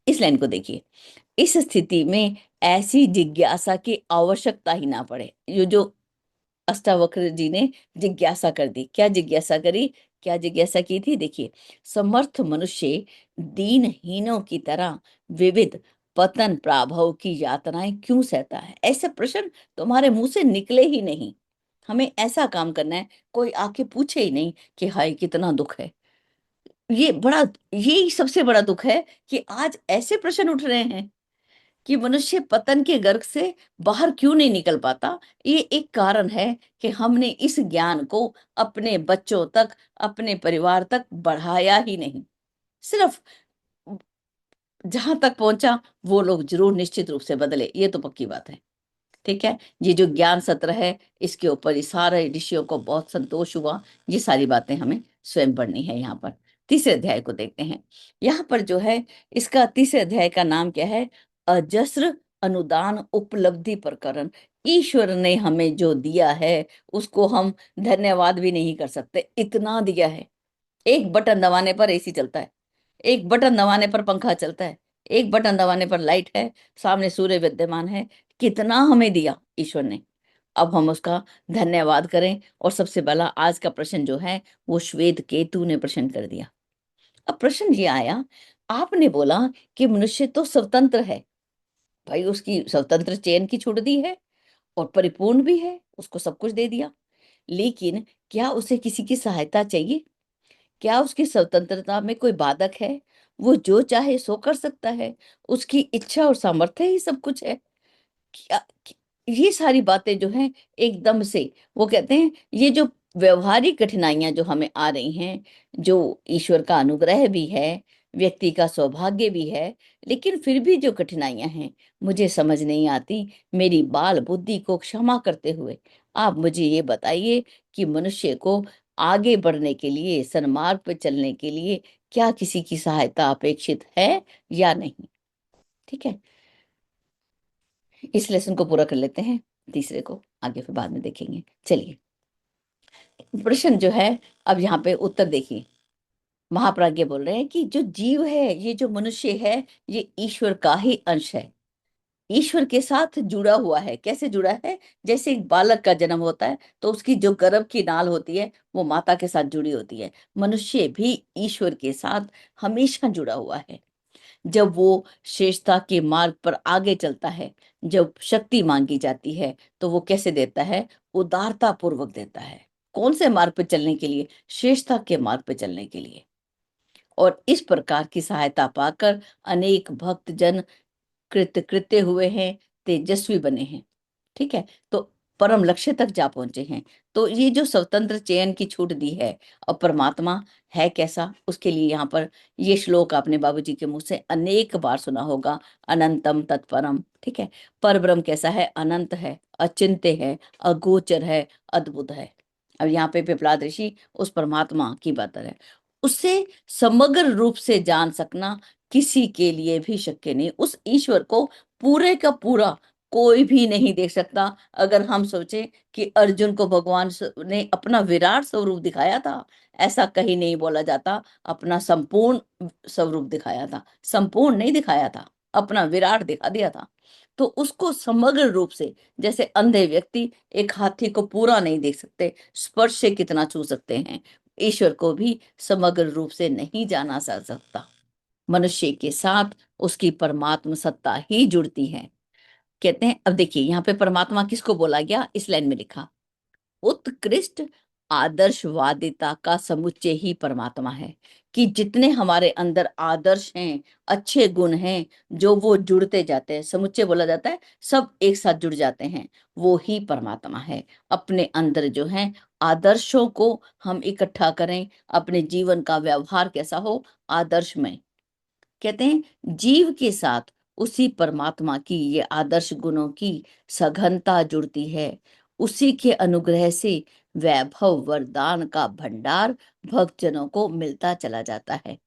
इस लाइन को देखिए, इस स्थिति में ऐसी जिज्ञासा की आवश्यकता ही ना पड़े। ये जो अष्टावक्र जी ने जिज्ञासा कर दी, क्या जिज्ञासा करी? क्या जिज्ञासा की थी? देखिए, समर्थ मनुष्य दीनहीनों की तरह विविध पतन प्रभाव की यातनाएं क्यों सहता है? ऐसे प्रश्न तुम्हारे मुंह से निकले ही नहीं। हमें ऐसा काम करना है, कोई आके पूछे ही नहीं कि हाय कितना दुख है। ये बड़ा, यही सबसे बड़ा दुख है कि आज ऐसे प्रश्न उठ रहे हैं कि मनुष्य पतन के गर्क से बाहर क्यों नहीं निकल पाता। ये एक कारण है कि हमने इस ज्ञान को अपने बच्चों तक, अपने परिवार तक बढ़ाया ही नहीं। सिर्फ जहां तक पहुंचा, वो लोग जरूर निश्चित रूप से बदले, ये तो पक्की बात है। ठीक है, ये जो ज्ञान सत्र है, इसके ऊपर ये सारे ऋषियों को बहुत संतोष हुआ। ये सारी बातें हमें स्वयं पढ़नी है। यहाँ पर तीसरे अध्याय को देखते हैं। यहाँ पर जो है, इसका तीसरे अध्याय का नाम क्या है? अजस्र अनुदान उपलब्धि प्रकरण। ईश्वर ने हमें जो दिया है, उसको हम धन्यवाद भी नहीं कर सकते, इतना दिया है। एक बटन दबाने पर एसी चलता है, एक बटन दबाने पर पंखा चलता है, एक बटन दबाने पर लाइट है, सामने सूर्य विद्यमान है। कितना हमें दिया ईश्वर ने। अब हम उसका धन्यवाद करें। और सबसे पहला आज का प्रश्न जो है वो श्वेत केतु ने प्रश्न कर दिया। अब प्रश्न ये आया, आपने बोला कि मनुष्य तो स्वतंत्र है। भाई उसकी स्वतंत्र चयन की छूट दी है और परिपूर्ण भी है, उसको सब कुछ दे दिया। लेकिन क्या उसे किसी की सहायता चाहिए? क्या उसकी स्वतंत्रता में कोई बाधक है? वो जो चाहे सो कर सकता है, उसकी इच्छा और सामर्थ्य ही सब कुछ है। क्या ये सारी बातें जो हैं एकदम से, वो कहते हैं ये जो व्यवहारिक कठिनाइयां जो हमें आ रही हैं, जो ईश्वर का अनुग्रह भी है, व्यक्ति का सौभाग्य भी है, लेकिन फिर भी जो कठिनाइयां हैं मुझे समझ नहीं आती। मेरी बाल बुद्धि को क्षमा करते हुए आप मुझे ये बताइए कि मनुष्य को आगे बढ़ने के लिए, सन्मार्ग पर चलने के लिए क्या किसी की सहायता अपेक्षित है या नहीं? ठीक है, इस लेसन को पूरा कर लेते हैं, तीसरे को आगे फिर बाद में देखेंगे। चलिए, प्रश्न जो है, अब यहाँ पे उत्तर देखिए। महाप्राज्ञ बोल रहे हैं कि जो जीव है, ये जो मनुष्य है, ये ईश्वर का ही अंश है, ईश्वर के साथ जुड़ा हुआ है। कैसे जुड़ा है? जैसे एक बालक का जन्म होता है तो उसकी जो गर्भ की नाल होती है वो माता के साथ जुड़ी होती है, मनुष्य भी ईश्वर के साथ हमेशा जुड़ा हुआ है। जब वो श्रेष्ठता के मार्ग पर आगे चलता है, जब शक्ति मांगी जाती है, तो वो कैसे देता है? उदारता पूर्वक देता है। कौन से मार्ग पर चलने के लिए? श्रेष्ठता के मार्ग पर चलने के लिए। और इस प्रकार की सहायता पाकर अनेक भक्त जन कृत्य हुए हैं, तेजस्वी बने हैं। ठीक है, तो परम लक्ष्य तक जा पहुंचे हैं। तो ये जो स्वतंत्र चयन की छूट दी है, और परमात्मा है कैसा, उसके लिए यहाँ पर ये श्लोक आपने बाबूजी के मुंह से अनेक बार सुना होगा। अनंतम तत्परम। ठीक है, पर ब्रह्म कैसा है? अनंत है, अचिंत्य है, अगोचर है, अद्भुत है। अब यहाँ पे पिपलाद ऋषि उस परमात्मा की बात है, उसे समग्र रूप से जान सकना किसी के लिए भी शक्य नहीं। उस ईश्वर को पूरे का पूरा कोई भी नहीं देख सकता। अगर हम सोचे कि अर्जुन को भगवान ने अपना विराट स्वरूप दिखाया था, ऐसा कहीं नहीं बोला जाता। अपना संपूर्ण स्वरूप दिखाया था, संपूर्ण नहीं दिखाया था, अपना विराट दिखा दिया था। तो उसको समग्र रूप से, जैसे अंधे व्यक्ति एक हाथी को पूरा नहीं देख सकते, स्पर्श से कितना छू सकते हैं, ईश्वर को भी समग्र रूप से नहीं जाना जा सकता। मनुष्य के साथ उसकी परमात्मा सत्ता ही जुड़ती है। कहते हैं, अब देखिए यहाँ पे परमात्मा किसको बोला गया, इस लाइन में लिखा, उत्कृष्ट आदर्शवादिता का समुच्चय ही परमात्मा है। कि जितने हमारे अंदर आदर्श हैं, अच्छे गुण हैं, जो वो जुड़ते जाते हैं, समुच्चय बोला जाता है, सब एक साथ जुड़ जाते हैं, वो ही परमात्मा है। अपने अंदर जो है आदर्शों को हम इकट्ठा करें, अपने जीवन का व्यवहार कैसा हो? आदर्शमय। कहते हैं जीव के साथ उसी परमात्मा की ये आदर्श गुणों की सघनता जुड़ती है। उसी के अनुग्रह से वैभव वरदान का भंडार भक्तजनों को मिलता चला जाता है।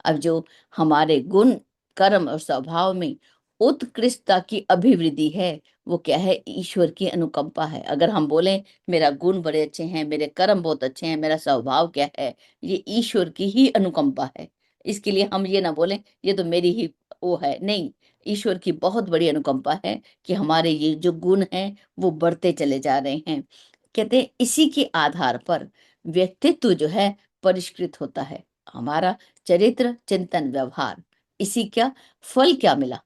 अब जो हमारे गुण, कर्म और स्वभाव में उत्कृष्टता की अभिवृद्धि है, वो क्या है? ईश्वर की अनुकंपा है। अगर हम बोलें मेरा गुण बड़े अच्छे हैं, मेरे कर्म बहुत अच्छे हैं, मेरा स्वभाव क्या है, ये ईश्वर की ही अनुकंपा है। इसके लिए हम ये ना बोलें ये तो मेरी ही वो है, नहीं, ईश्वर की बहुत बड़ी अनुकंपा है कि हमारे ये जो गुण हैं वो बढ़ते चले जा रहे हैं। कहते हैं इसी के आधार पर व्यक्तित्व जो है परिष्कृत होता है। हमारा चरित्र, चिंतन, व्यवहार, इसी क्या फल क्या मिला?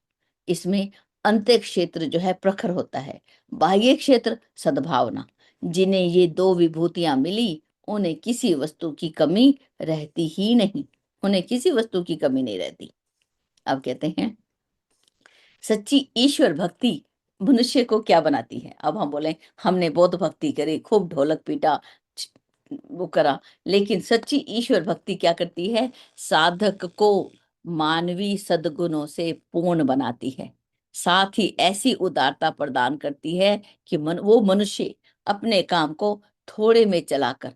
इसमें अंत क्षेत्र जो है प्रखर होता है, बाह्य क्षेत्र सद्भावना। जिन्हें ये दो विभूतियां मिली, उन्हें किसी वस्तु की कमी रहती ही नहीं, उन्हें किसी वस्तु की कमी नहीं रहती। अब कहते हैं सच्ची ईश्वर भक्ति मनुष्य को क्या बनाती है? अब हम बोले हमने बहुत भक्ति करी, खूब ढोलक पीटा, वो करा, लेकिन सच्ची ईश्वर भक्ति क्या करती है? साधक को मानवीय सद्गुणों से पूर्ण बनाती है, साथ ही ऐसी उदारता प्रदान करती है कि वो मनुष्य अपने काम को थोड़े में चलाकर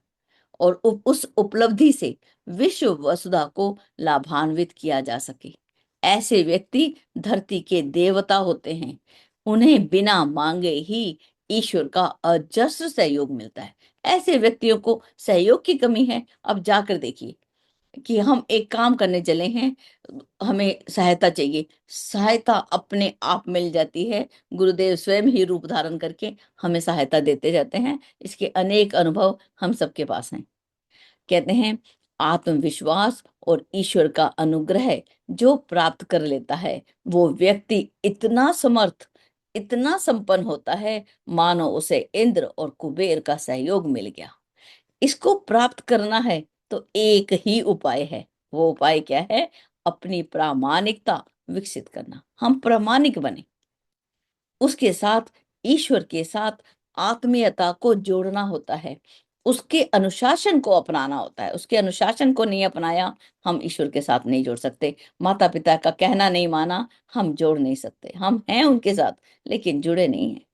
और उस उपलब्धि से विश्व वसुधा को लाभान्वित किया जा सके। ऐसे व्यक्ति धरती के देवता होते हैं। उन्हें बिना मांगे ही ईश्वर का अजस्र सहयोग मिलता है। ऐसे व्यक्तियों को सहयोग की कमी है, अब जाकर देखिए कि हम एक काम करने चले हैं, हमें सहायता चाहिए, सहायता अपने आप मिल जाती है। गुरुदेव स्वयं ही रूप धारण करके हमें सहायता देते जाते हैं। इसके अनेक अनुभव हम सबके पास हैं। कहते हैं, आत्मविश्वास और ईश्वर का अनुग्रह जो प्राप्त कर लेता है, वो व्यक्ति इतना समर्थ, इतना संपन्न होता है, मानो उसे इंद्र और कुबेर का सहयोग मिल गया। इसको प्राप्त करना है तो एक ही उपाय है। वो उपाय क्या है? अपनी प्रामाणिकता विकसित करना। हम प्रामाणिक बने, उसके साथ, ईश्वर के साथ आत्मीयता को जोड़ना होता है, उसके अनुशासन को अपनाना होता है। उसके अनुशासन को नहीं अपनाया, हम ईश्वर के साथ नहीं जोड़ सकते। माता पिता का कहना नहीं माना, हम जोड़ नहीं सकते। हम हैं उनके साथ, लेकिन जुड़े नहीं हैं।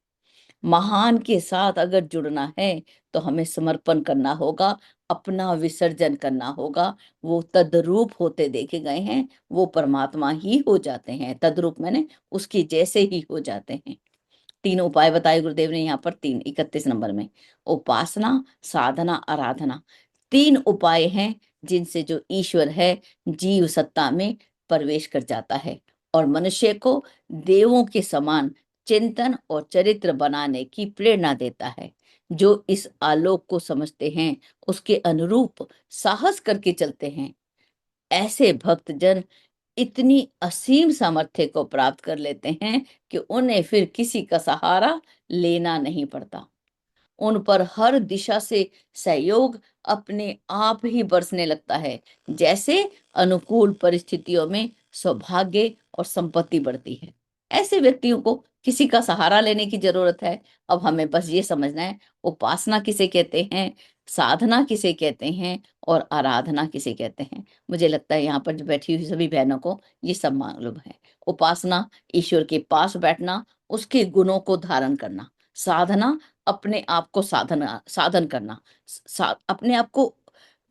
महान के साथ अगर जुड़ना है तो हमें समर्पण करना होगा, अपना विसर्जन करना होगा। वो तद्रूप होते देखे गए हैं, वो परमात्मा ही हो जाते हैं। तद्रूप मैंने उसके जैसे ही हो जाते हैं। तीन उपाय बताए गुरुदेव ने यहाँ पर, तीन, 31 नंबर में। उपासना, साधना, आराधना, तीन उपाय हैं जिनसे जो ईश्वर है जीव सत्ता में प्रवेश कर जाता है और मनुष्य को देवों के समान चिंतन और चरित्र बनाने की प्रेरणा देता है। जो इस आलोक को समझते हैं, उसके अनुरूप साहस करके चलते हैं, ऐसे भक्त जन इतनी असीम सामर्थ्य को प्राप्त कर लेते हैं कि उन्हें फिर किसी का सहारा लेना नहीं पड़ता। उन पर हर दिशा से सहयोग अपने आप ही बरसने लगता है। जैसे अनुकूल परिस्थितियों में सौभाग्य और संपत्ति बढ़ती है, ऐसे व्यक्तियों को किसी का सहारा लेने की जरूरत है। अब हमें बस ये समझना है, उपासना किसे कहते हैं, साधना किसे कहते हैं और आराधना किसे कहते हैं। मुझे लगता है यहाँ पर जो बैठी हुई सभी बहनों को ये सब मालूम है। उपासना, ईश्वर के पास बैठना, उसके गुणों को धारण करना। साधना, अपने आप को साधन करना, अपने आप को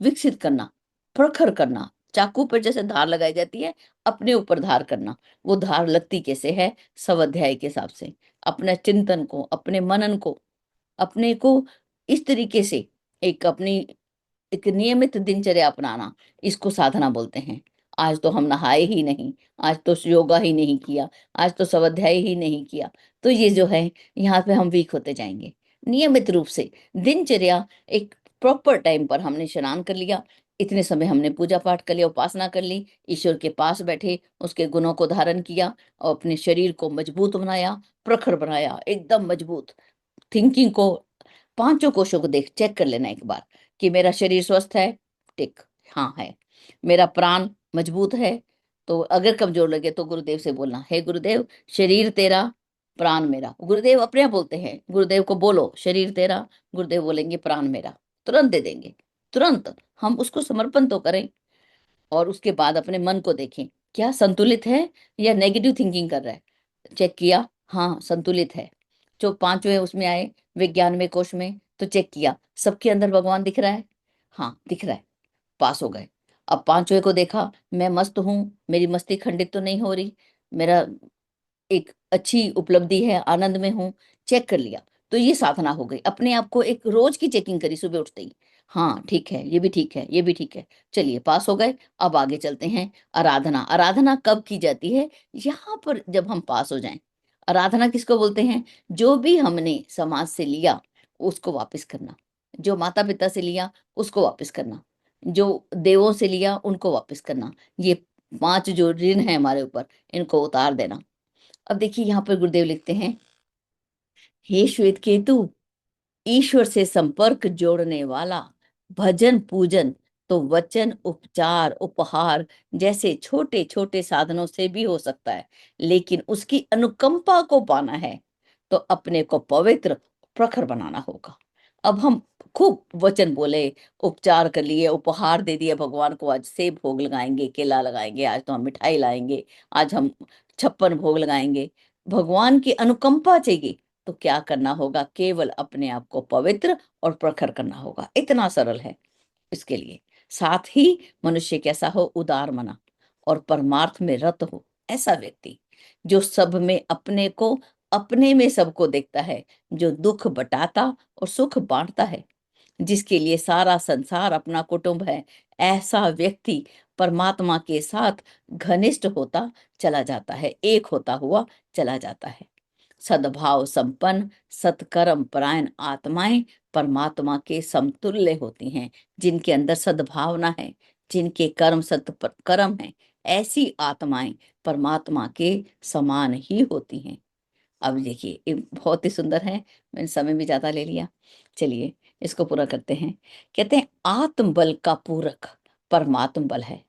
विकसित करना, प्रखर करना। चाकू पर जैसे धार लगाई जाती है, अपने ऊपर धार करना। वो धार लगती कैसे है? स्वाध्याय के हिसाब से। अपने चिंतन को, अपने मनन को, अपने को इस तरीके से एक नियमित दिनचर्या अपनाना, इसको साधना बोलते हैं। आज तो हम नहाए ही नहीं, आज तो योगा ही नहीं किया, आज तो स्वाध्याय ही नहीं किया, तो ये जो है, यहाँ पे हम वीक होते जाएंगे। नियमित रूप से दिनचर्या, एक प्रॉपर टाइम पर हमने स्नान कर लिया, इतने समय हमने पूजा पाठ कर लिया, उपासना कर ली, ईश्वर के पास बैठे, उसके गुणों को धारण किया और अपने शरीर को मजबूत बनाया, प्रखर बनाया, एकदम मजबूत। थिंकिंग को, पांचों कोशों को देख चेक कर लेना एक बार कि मेरा शरीर स्वस्थ है, टिक, हाँ है। मेरा प्राण मजबूत है, तो अगर कमजोर लगे तो गुरुदेव से बोलना, हे गुरुदेव, शरीर तेरा, प्राण मेरा। गुरुदेव अपने आप बोलते हैं, गुरुदेव को बोलो शरीर तेरा, गुरुदेव बोलेंगे प्राण मेरा, तुरंत दे देंगे। तुरंत हम उसको समर्पण तो करें और उसके बाद अपने मन को देखें, क्या संतुलित है या नेगेटिव थिंकिंग कर रहा है। चेक किया, हाँ संतुलित है। जो पांचवें उसमें आए, विज्ञान में कोश में, तो चेक किया सबके अंदर भगवान दिख रहा है, हाँ दिख रहा है, पास हो गए। अब पांचवें को देखा, मैं मस्त हूं, मेरी मस्ती खंडित तो नहीं हो रही, मेरा एक अच्छी उपलब्धि है, आनंद में हूँ, चेक कर लिया, तो ये साधना हो गई। अपने आप को एक रोज की चेकिंग करी सुबह उठते ही, हाँ ठीक है, ये भी ठीक है, ये भी ठीक है, चलिए पास हो गए। अब आगे चलते हैं। आराधना, आराधना कब की जाती है? यहाँ पर जब हम पास हो जाएं। आराधना किसको बोलते हैं? जो भी हमने समाज से लिया उसको वापस करना, जो माता पिता से लिया उसको वापस करना, जो देवों से लिया उनको वापस करना। ये पांच जो ऋण है हमारे ऊपर, इनको उतार देना। अब देखिए यहाँ पर गुरुदेव लिखते हैं, हे श्वेत केतु, ईश्वर से संपर्क जोड़ने वाला भजन पूजन तो वचन, उपचार, उपहार जैसे छोटे छोटे साधनों से भी हो सकता है, लेकिन उसकी अनुकंपा को पाना है तो अपने को पवित्र, प्रखर बनाना होगा। अब हम खूब वचन बोले, उपचार कर लिए, उपहार दे दिए भगवान को, आज सेब भोग लगाएंगे, केला लगाएंगे, आज तो हम मिठाई लाएंगे, आज हम 56 भोग लगाएंगे। भगवान की अनुकंपा चाहिए तो क्या करना होगा? केवल अपने आप को पवित्र और प्रखर करना होगा। इतना सरल है इसके लिए। साथ ही मनुष्य कैसा हो? उदार मना और परमार्थ में रत हो, ऐसा व्यक्ति जो सब में अपने को, अपने में सबको देखता है, जो दुख बटाता और सुख बांटता है, जिसके लिए सारा संसार अपना कुटुंब है, ऐसा व्यक्ति परमात्मा के साथ घनिष्ठ होता चला जाता है, एक होता हुआ चला जाता है। सद्भाव संपन्न सत्कर्म परायण आत्माएं परमात्मा के समतुल्य होती हैं। जिनके अंदर सद्भावना है, जिनके कर्म कर्म है, ऐसी आत्माएं परमात्मा के समान ही होती हैं। अब देखिए ये बहुत ही सुंदर है, मैंने समय भी ज्यादा ले लिया, चलिए इसको पूरा करते हैं। कहते हैं आत्म बल का पूरक परमात्म बल है।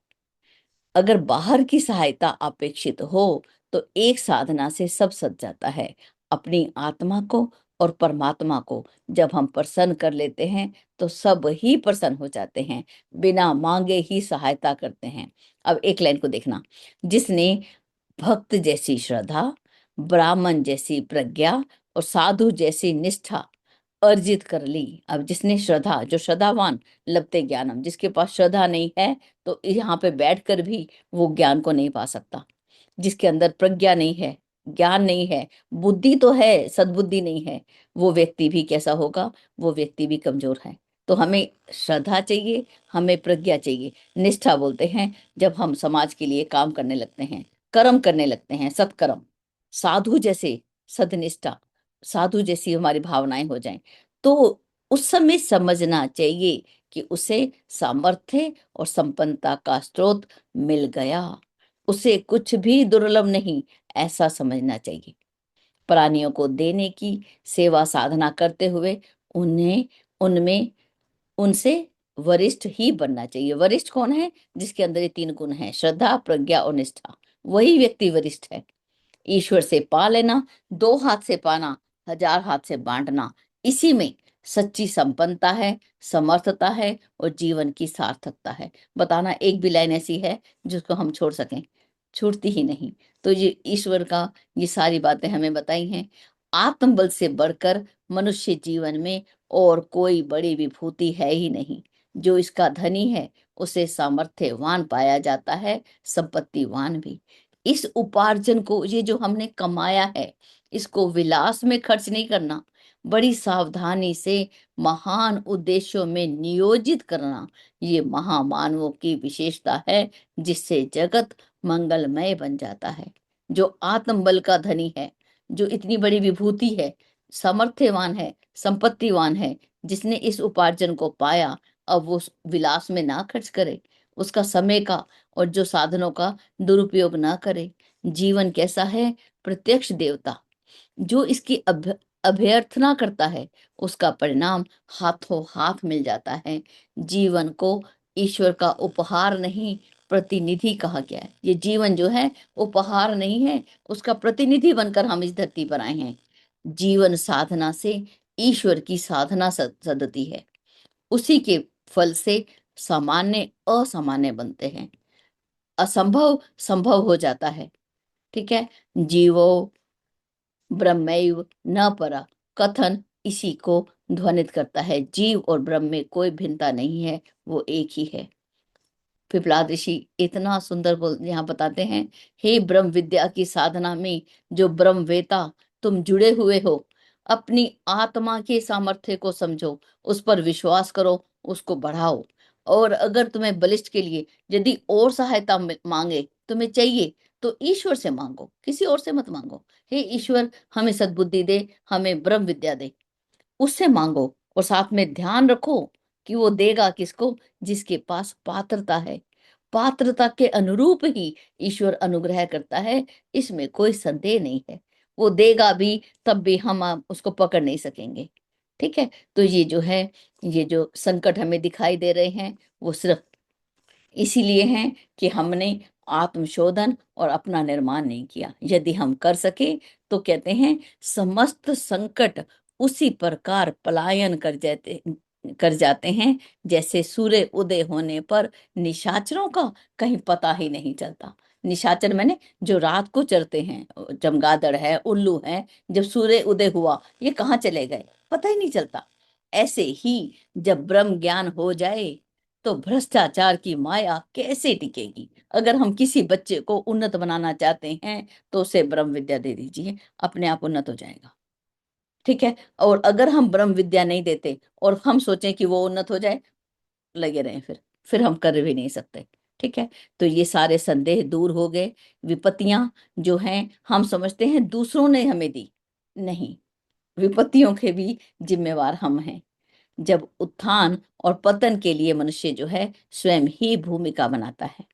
अगर बाहर की सहायता अपेक्षित हो तो एक साधना से सब सज जाता है। अपनी आत्मा को और परमात्मा को जब हम प्रसन्न कर लेते हैं तो सब ही प्रसन्न हो जाते हैं, बिना मांगे ही सहायता करते हैं। अब एक लाइन को देखना, जिसने भक्त जैसी श्रद्धा, ब्राह्मण जैसी प्रज्ञा और साधु जैसी निष्ठा अर्जित कर ली। अब जिसने श्रद्धा, जो श्रद्धावान लभते ज्ञानम, जिसके पास श्रद्धा नहीं है तो यहाँ पे बैठकर भी वो ज्ञान को नहीं पा सकता। जिसके अंदर प्रज्ञा नहीं है, ज्ञान नहीं है, बुद्धि तो है, सद्बुद्धि नहीं है, वो व्यक्ति भी कैसा होगा, वो व्यक्ति भी कमजोर है। तो हमें श्रद्धा चाहिए, हमें प्रज्ञा चाहिए। निष्ठा बोलते हैं जब हम समाज के लिए काम करने लगते हैं, कर्म करने लगते हैं, सत्कर्म। साधु जैसे सदनिष्ठा, साधु जैसी हमारी भावनाएं हो जाएं, तो उस समय समझना चाहिए कि उसे सामर्थ्य और संपन्नता का स्रोत मिल गया, उसे कुछ भी दुर्लभ नहीं, ऐसा समझना चाहिए। प्राणियों को देने की सेवा साधना करते हुए उन्हें उनमें उनसे वरिष्ठ ही बनना चाहिए। वरिष्ठ कौन है? जिसके अंदर ये तीन गुण हैं, श्रद्धा प्रज्ञा और निष्ठा, वही व्यक्ति वरिष्ठ है। ईश्वर से पा लेना, दो हाथ से पाना, हजार हाथ से बांटना, इसी में सच्ची संपन्नता है, समर्थता है और जीवन की सार्थकता है। बताना एक भी लाइन ऐसी है जिसको हम छोड़ सकें? छूटती ही नहीं। तो ये ईश्वर का ये सारी बातें हमें बताई हैं। आत्मबल से बढ़कर मनुष्य जीवन में और कोई बड़ी विभूति है ही नहीं। जो इसका धनी है उसे सामर्थ्यवान पाया जाता है, संपत्तिवान भी। इस उपार्जन को, ये जो हमने कमाया है, इसको विलास में खर्च नहीं करना, बड़ी सावधानी से महान उद्देश्यों में नियोजित करना, ये महामानवों की विशेषता है, जिससे जगत मंगलमय बन जाता है। जो आत्मबल का धनी है, जो इतनी बड़ी विभूति है, सामर्थ्यवान है, संपत्तिवान है, जिसने इस उपार्जन को पाया, अब वो विलास में ना खर्च करे, उसका समय का और जो साधनों का दुरुपयोग ना करे। जीवन कैसा है? प्रत्यक्ष देवता। जो इसकी अभ्यर्थना करता है उसका परिणाम हाथों हाथ मिल जाता है। जीवन को ईश्वर का उपहार नहीं, प्रतिनिधि कहा गया है। ये जीवन जो है उपहार नहीं है, उसका प्रतिनिधि बनकर हम इस धरती पर आए हैं। जीवन साधना से ईश्वर की साधना सदती है, उसी के फल से सामान्य असामान्य बनते हैं, असंभव संभव हो जाता है। ठीक है, जीवो ब्रह्मैव न परा कथन इसी को ध्वनित करता है। जीव और ब्रह्म में कोई भिन्नता नहीं है, वो एक ही है। पिपलाद ऋषि इतना सुंदर बोल यहाँ बताते हैं, हे ब्रह्म विद्या की साधना में जो ब्रह्म वेता तुम जुड़े हुए हो, अपनी आत्मा के सामर्थ्य को समझो, उस पर विश्वास करो, उसको बढ़ाओ। और अगर तुम्हें बलिष्ठ के लिए यदि और सहायता मांगे तुम्हें चाहिए तो ईश्वर से मांगो, किसी और से मत मांगो। हे ईश्वर हमें सद्बुद्धि दे, हमें ब्रह्म विद्या दे, उससे मांगो। और साथ में ध्यान रखो कि वो देगा किसको? जिसके पास पात्रता है। पात्रता के अनुरूप ही ईश्वर अनुग्रह करता है, इसमें कोई संदेह नहीं है। वो देगा भी, तब भी हम उसको पकड़ नहीं सकेंगे। ठीक है, तो ये जो है, ये जो संकट हमें दिखाई दे रहे हैं वो सिर्फ इसीलिए हैं कि हमने आत्मशोधन और अपना निर्माण नहीं किया। यदि हम कर सके तो कहते हैं समस्त संकट उसी प्रकार पलायन कर जाते हैं जैसे सूर्य उदय होने पर निशाचरों का कहीं पता ही नहीं चलता। निशाचर मैंने जो रात को चरते हैं, चमगादड़ है, उल्लू है, जब सूर्य उदय हुआ ये कहाँ चले गए पता ही नहीं चलता। ऐसे ही जब ब्रह्म ज्ञान हो जाए तो भ्रष्टाचार की माया कैसे टिकेगी? अगर हम किसी बच्चे को उन्नत बनाना चाहते हैं तो उसे ब्रह्म विद्या दे दीजिए, अपने आप उन्नत हो जाएगा। ठीक है। और अगर हम ब्रह्म विद्या नहीं देते और हम सोचें कि वो उन्नत हो जाए, लगे रहें, फिर हम कर भी नहीं सकते। ठीक है। तो ये सारे संदेह दूर हो गए। विपत्तियां जो हैं हम समझते हैं दूसरों ने हमें दी, नहीं, विपत्तियों के भी जिम्मेवार हम हैं। जब उत्थान और पतन के लिए मनुष्य जो है स्वयं ही भूमिका बनाता है,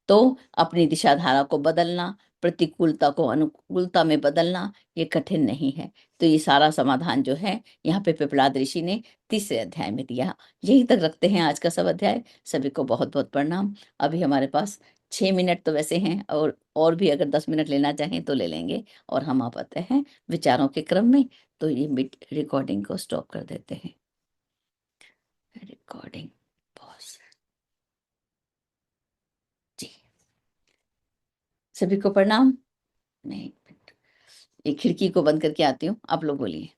तो अपनी दिशा धारा को बदलना, प्रतिकूलता को अनुकूलता में बदलना, ये कठिन नहीं है। तो ये सारा समाधान जो है यहाँ पे पिपलाद ऋषि ने तीसरे अध्याय में दिया। यहीं तक रखते हैं आज का सब अध्याय। सभी को बहुत बहुत प्रणाम। अभी हमारे पास 6 मिनट तो वैसे हैं, और भी अगर 10 मिनट लेना चाहें तो ले लेंगे, और हम आप आते हैं विचारों के क्रम में। तो ये रिकॉर्डिंग को स्टॉप कर देते हैं। Recording pause. जी, सभी को प्रणाम। मैं एक मिनट ये खिड़की को बंद करके आती हूँ, आप लोग बोलिए।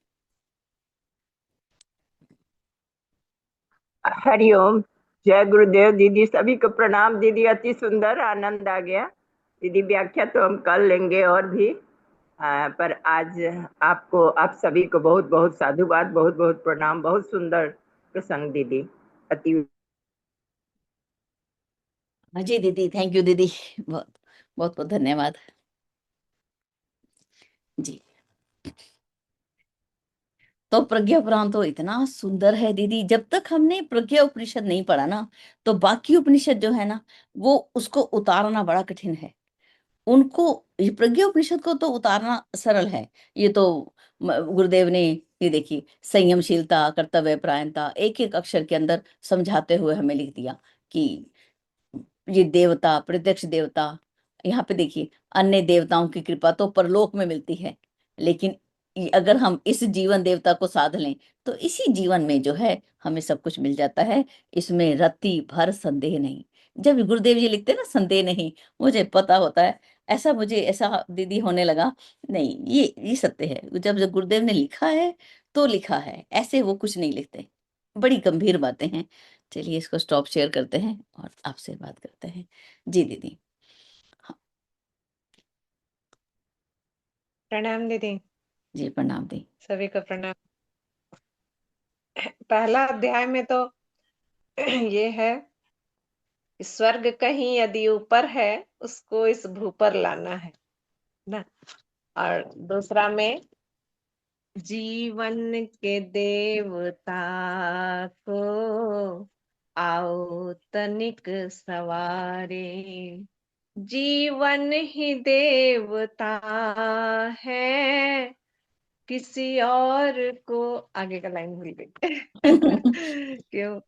हरिओम। जय गुरुदेव दीदी, सभी को प्रणाम। दीदी अति सुंदर, आनंद आ गया। दीदी व्याख्या तो हम कर लेंगे और भी, पर आज आपको, आप सभी को बहुत बहुत साधुवाद, बहुत बहुत प्रणाम। बहुत सुंदर प्रसंग दीदी, अति। हाँ जी दीदी, थैंक यू दीदी, बहुत बहुत बहुत धन्यवाद जी। तो प्रज्ञा पुराण तो इतना सुंदर है दीदी। जब तक हमने प्रज्ञा उपनिषद नहीं पढ़ा ना, तो बाकी उपनिषद जो है ना, वो उसको उतारना बड़ा कठिन है। उनको, ये प्रज्ञा उपनिषद को तो उतारना सरल है। ये तो गुरुदेव ने, ये देखिए, संयमशीलता, कर्तव्य परायणता, एक एक अक्षर के अंदर समझाते हुए हमें लिख दिया कि ये देवता, प्रत्यक्ष देवता, यहाँ पे देखिए, अन्य देवताओं की कृपा तो परलोक में मिलती है, लेकिन अगर हम इस जीवन देवता को साध लें, तो इसी जीवन में जो है हमें सब कुछ मिल जाता है। इसमें रत्ती भर संदेह नहीं। जब गुरुदेव जी लिखते हैं ना, संदेह नहीं, मुझे पता होता है, ऐसा मुझे ऐसा दीदी होने लगा, नहीं, ये सत्य है। जब जब गुरुदेव ने लिखा है तो लिखा है, ऐसे वो कुछ नहीं लिखते। बड़ी गंभीर बातें हैं। चलिए इसको स्टॉप शेयर करते हैं और आपसे बात करते हैं। जी दीदी। हाँ, प्रणाम दीदी। जी प्रणाम दी। सभी को प्रणाम। पहला अध्याय में तो ये है कि स्वर्ग कहीं यदि ऊपर है, उसको इस भू पर लाना है ना। और दूसरा में जीवन के देवता को आओ तनिक सवारे, जीवन ही देवता है, किसी और को, आगे का लाइन भूल गई क्यों।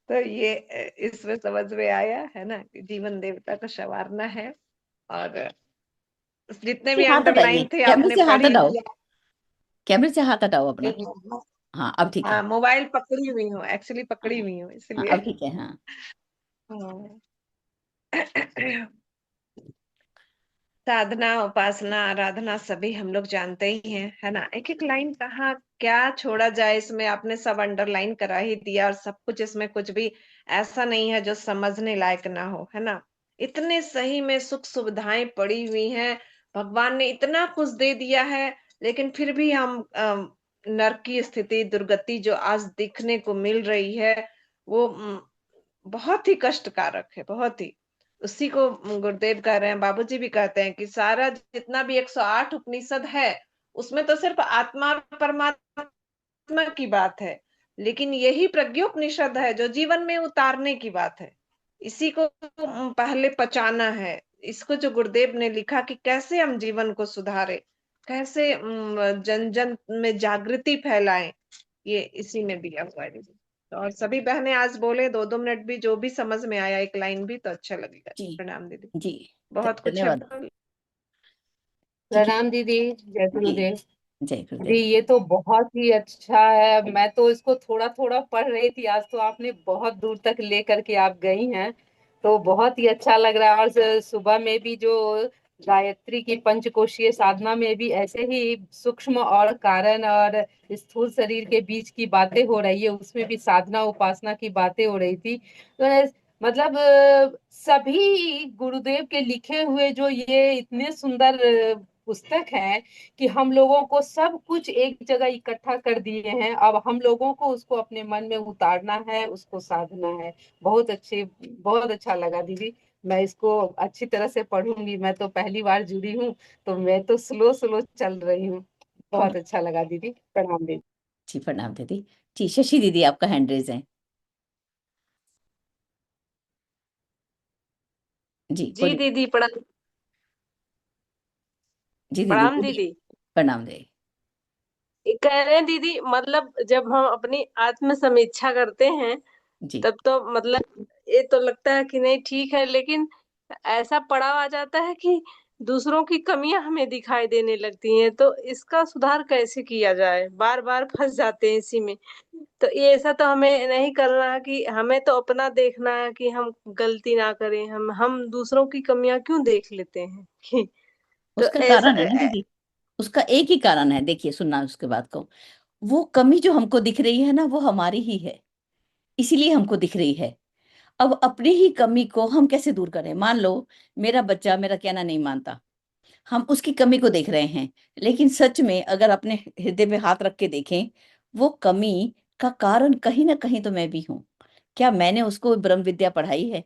तो ये इसमें समझ में आया है ना कि जीवन देवता को संवारना है। और जितने से भी हाथ हटाइए, अंडरलाइन थे कैमरे आपने से हाथ पढ़ ही हटाओ, लिया। कैमरे से हाथ हटाओ अपना। क्यों? हाँ अब ठीक है। हाँ, मोबाइल पकड़ी हुई हूँ, एक्चुअली पकड़ी हाँ, हुई हूँ हाँ इसलिए। अब ठीक है। हाँ हाँ। साधना, उपासना, आराधना सभी हम लोग जानते ही हैं, है ना। एक एक लाइन कहाँ क्या छोड़ा जाए, इसमें आपने सब अंडरलाइन करा ही दिया, और सब कुछ इसमें कुछ भी ऐसा नहीं है जो समझने लायक ना हो, है ना। इतने सही में सुख सुविधाएं पड़ी हुई हैं, भगवान ने इतना कुछ दे दिया है, लेकिन फिर भी हम नरक की स्थिति, दुर्गति जो आज दिखने को मिल रही है, वो बहुत ही कष्टकारक है, बहुत ही। उसी को गुरुदेव कह रहे हैं, बाबूजी भी कहते हैं कि सारा जितना भी 108 उपनिषद है, उसमें तो सिर्फ आत्मा और परमात्मा की बात है, लेकिन यही प्रज्ञोपनिषद है जो जीवन में उतारने की बात है। इसी को पहले पचाना है। इसको जो गुरुदेव ने लिखा कि कैसे हम जीवन को सुधारे, कैसे जन जन में जागृति फैलाएं, ये इसी में दिया हुआ है दीदी। तो और सभी बहनें आज बोले 2-2 मिनट भी, जो भी समझ में आया एक लाइन भी, तो अच्छा लगेगा। जी। प्रणाम दीदी। जी बहुत कुछ है। धन्यवाद। ठीक है। प्रणाम दीदी, जय जी, गुरुदेव। जय जी, गुरुदेव। ये तो बहुत ही अच्छा है। मैं तो इसको थोड़ा थोड़ा पढ़ रही थी, आज तो आपने बहुत दूर तक लेकर के आप गई हैं, तो बहुत ही अच्छा लग रहा है। और सुबह में भी जो गायत्री की पंचकोशीय साधना में भी ऐसे ही सूक्ष्म और कारण और स्थूल शरीर के बीच की बातें हो रही है, उसमें भी साधना उपासना की बातें हो रही थी। तो मतलब सभी गुरुदेव के लिखे हुए जो ये इतने सुंदर पुस्तक है कि हम लोगों को सब कुछ एक जगह इकट्ठा कर दिए हैं। अब हम लोगों को उसको अपने मन में उतारना है, उसको साधना है। बहुत अच्छा लगा दीदी। मैं इसको अच्छी तरह से पढ़ूंगी। मैं तो पहली बार जुड़ी हूँ, तो मैं तो स्लो स्लो चल रही हूँ। बहुत अच्छा लगा दीदी। प्रणाम दीदी। जी प्रणाम दीदी। जी शशि दीदी आपका हैंड रेज है। जी जी बोलिए। दीदी, प्रणाम। जी दीदी प्रणाम बोलिए। दीदी। प्रणाम दीदी। ये कह रहे हैं दीदी, मतलब जब हम अपनी आत्म समीक्षा करते हैं जी तब तो मतलब ये तो लगता है कि नहीं ठीक है, लेकिन ऐसा पड़ाव आ जाता है कि दूसरों की कमियां हमें दिखाई देने लगती हैं। तो इसका सुधार कैसे किया जाए? बार बार फंस जाते हैं इसी में। तो ये ऐसा तो हमें नहीं करना है, कि हमें तो अपना देखना है कि हम गलती ना करें। हम दूसरों की कमियां क्यों देख लेते हैं? तो उसका ऐसा कारण है ना दीदी, उसका एक ही कारण है। देखिए सुनना उसके बाद को, वो कमी जो हमको दिख रही है ना वो हमारी ही है, इसीलिए हमको दिख रही है। अब अपनी ही कमी को हम कैसे दूर करें? मान लो मेरा बच्चा मेरा कहना नहीं मानता, हम उसकी कमी को देख रहे हैं, लेकिन सच में अगर अपने हृदय में हाथ रख के देखें, वो कमी का कारण कहीं ना कहीं तो मैं भी हूं। क्या मैंने उसको ब्रह्म विद्या पढ़ाई है?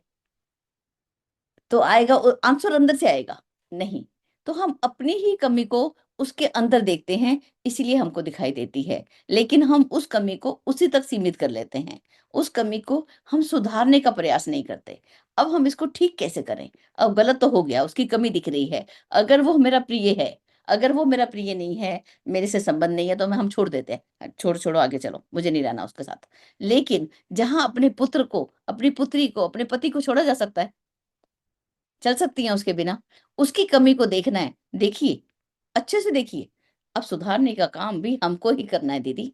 तो आएगा आंसर अंदर से आएगा नहीं। तो हम अपनी ही कमी को उसके अंदर देखते हैं, इसीलिए हमको दिखाई देती है। लेकिन हम उस कमी को उसी तक सीमित कर लेते हैं, उस कमी को हम सुधारने का प्रयास नहीं करते। अब हम इसको ठीक कैसे करें? अब गलत तो हो गया, उसकी कमी दिख रही है। अगर वो मेरा प्रिय है, अगर वो मेरा प्रिय नहीं है, मेरे से संबंध नहीं है, तो हम छोड़ देते हैं, छोड़ छोड़ो आगे चलो, मुझे नहीं रहना उसके साथ। लेकिन जहां अपने पुत्र को, अपनी पुत्री को, अपने पति को छोड़ा जा सकता है, चल सकती हैं उसके बिना, उसकी कमी को देखना है, देखिए, अच्छे से देखिए। अब सुधारने का काम भी हमको ही करना है दीदी।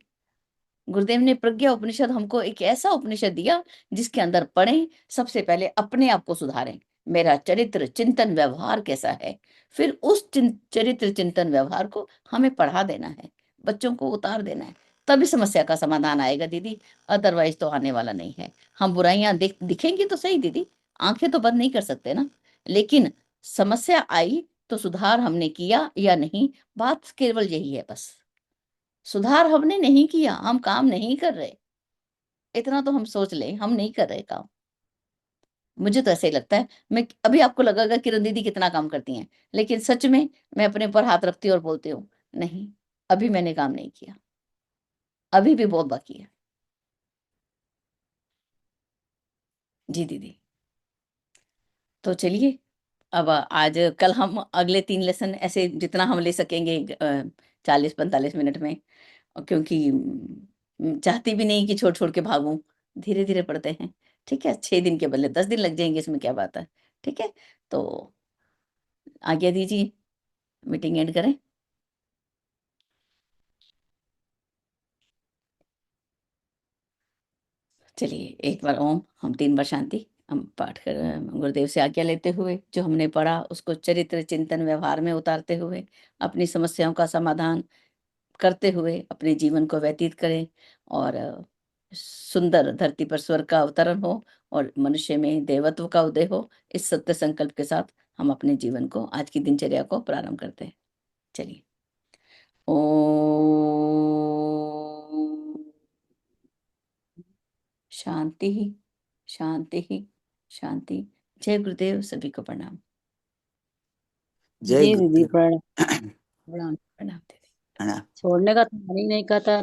गुरुदेव ने प्रज्ञा उपनिषद हमको एक ऐसा उपनिषद दिया जिसके अंदर पढ़ें, सबसे पहले अपने आप को सुधारें। मेरा चरित्र चिंतन व्यवहार कैसा है, फिर उस चरित्र चिंतन व्यवहार को हमें पढ़ा देना है, बच्चों को उतार देना है। तभी समस्या का समाधान आएगा दीदी, अदरवाइज तो आने वाला नहीं है। हम बुराइयां दिखेंगी तो सही दीदी, आंखें तो बंद नहीं कर सकते ना। लेकिन समस्या आई तो सुधार हमने किया या नहीं, बात केवल यही है बस। सुधार हमने नहीं किया, हम काम नहीं कर रहे, इतना तो हम सोच लें, हम नहीं कर रहे काम। मुझे तो ऐसे ही लगता है। मैं अभी आपको लगेगा किरण दीदी कितना काम करती हैं, लेकिन सच में मैं अपने पर हाथ रखती हूँ और बोलती हूँ नहीं, अभी मैंने काम नहीं किया, अभी भी बहुत बाकी है। जी दीदी। तो चलिए, अब आज कल हम अगले 3 लेसन ऐसे जितना हम ले सकेंगे 40-45 मिनट में। क्योंकि चाहती भी नहीं कि छोड़ छोड़ के भागूं, धीरे धीरे पढ़ते हैं। ठीक है, 6 दिन के बदले 10 दिन लग जाएंगे, इसमें क्या बात है? ठीक है, तो आज्ञा दीजिए, मीटिंग एंड करें। चलिए एक बार ओम, हम 3 बार शांति हम पाठ कर गुरुदेव से आज्ञा लेते हुए जो हमने पढ़ा उसको चरित्र चिंतन व्यवहार में उतारते हुए अपनी समस्याओं का समाधान करते हुए अपने जीवन को व्यतीत करें, और सुंदर धरती पर स्वर्ग का अवतरण हो और मनुष्य में देवत्व का उदय हो। इस सत्य संकल्प के साथ हम अपने जीवन को, आज की दिनचर्या को प्रारंभ करते हैं। चलिए। ओम शांति ही, शांति ही, शांति। जय गुरुदेव, सभी को प्रणाम। जय जी दीदी गुरुदेव। प्रणाम। प्रणाम। प्रणाम दीदी। प्रणाम। छोड़ने का तो मन ही नहीं कहता,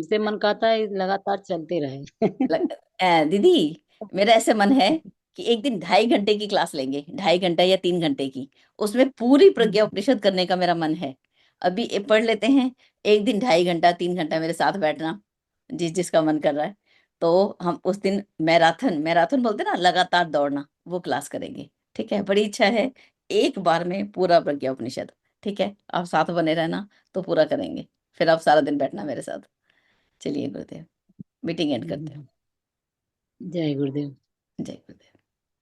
से मन कहता है लगातार चलते रहे। दीदी, मेरा ऐसे मन है कि एक दिन 2.5 घंटे की क्लास लेंगे, 2.5 घंटा या 3 घंटे की, उसमें पूरी प्रज्ञा उपनिषद करने का मेरा मन है। अभी ये पढ़ लेते हैं, एक दिन 2.5 घंटा 3 घंटा मेरे साथ बैठना, जिस जिसका मन कर रहा है। तो हम उस दिन मैराथन, मैराथन बोलते ना, लगातार दौड़ना, वो क्लास करेंगे। ठीक है, बड़ी इच्छा है एक बार में पूरा प्रज्ञा उपनिषद। ठीक है, आप साथ बने रहना तो पूरा करेंगे, फिर आप सारा दिन बैठना मेरे साथ। चलिए गुरुदेव, मीटिंग एंड करते हैं। जय गुरुदेव। जय गुरुदेव।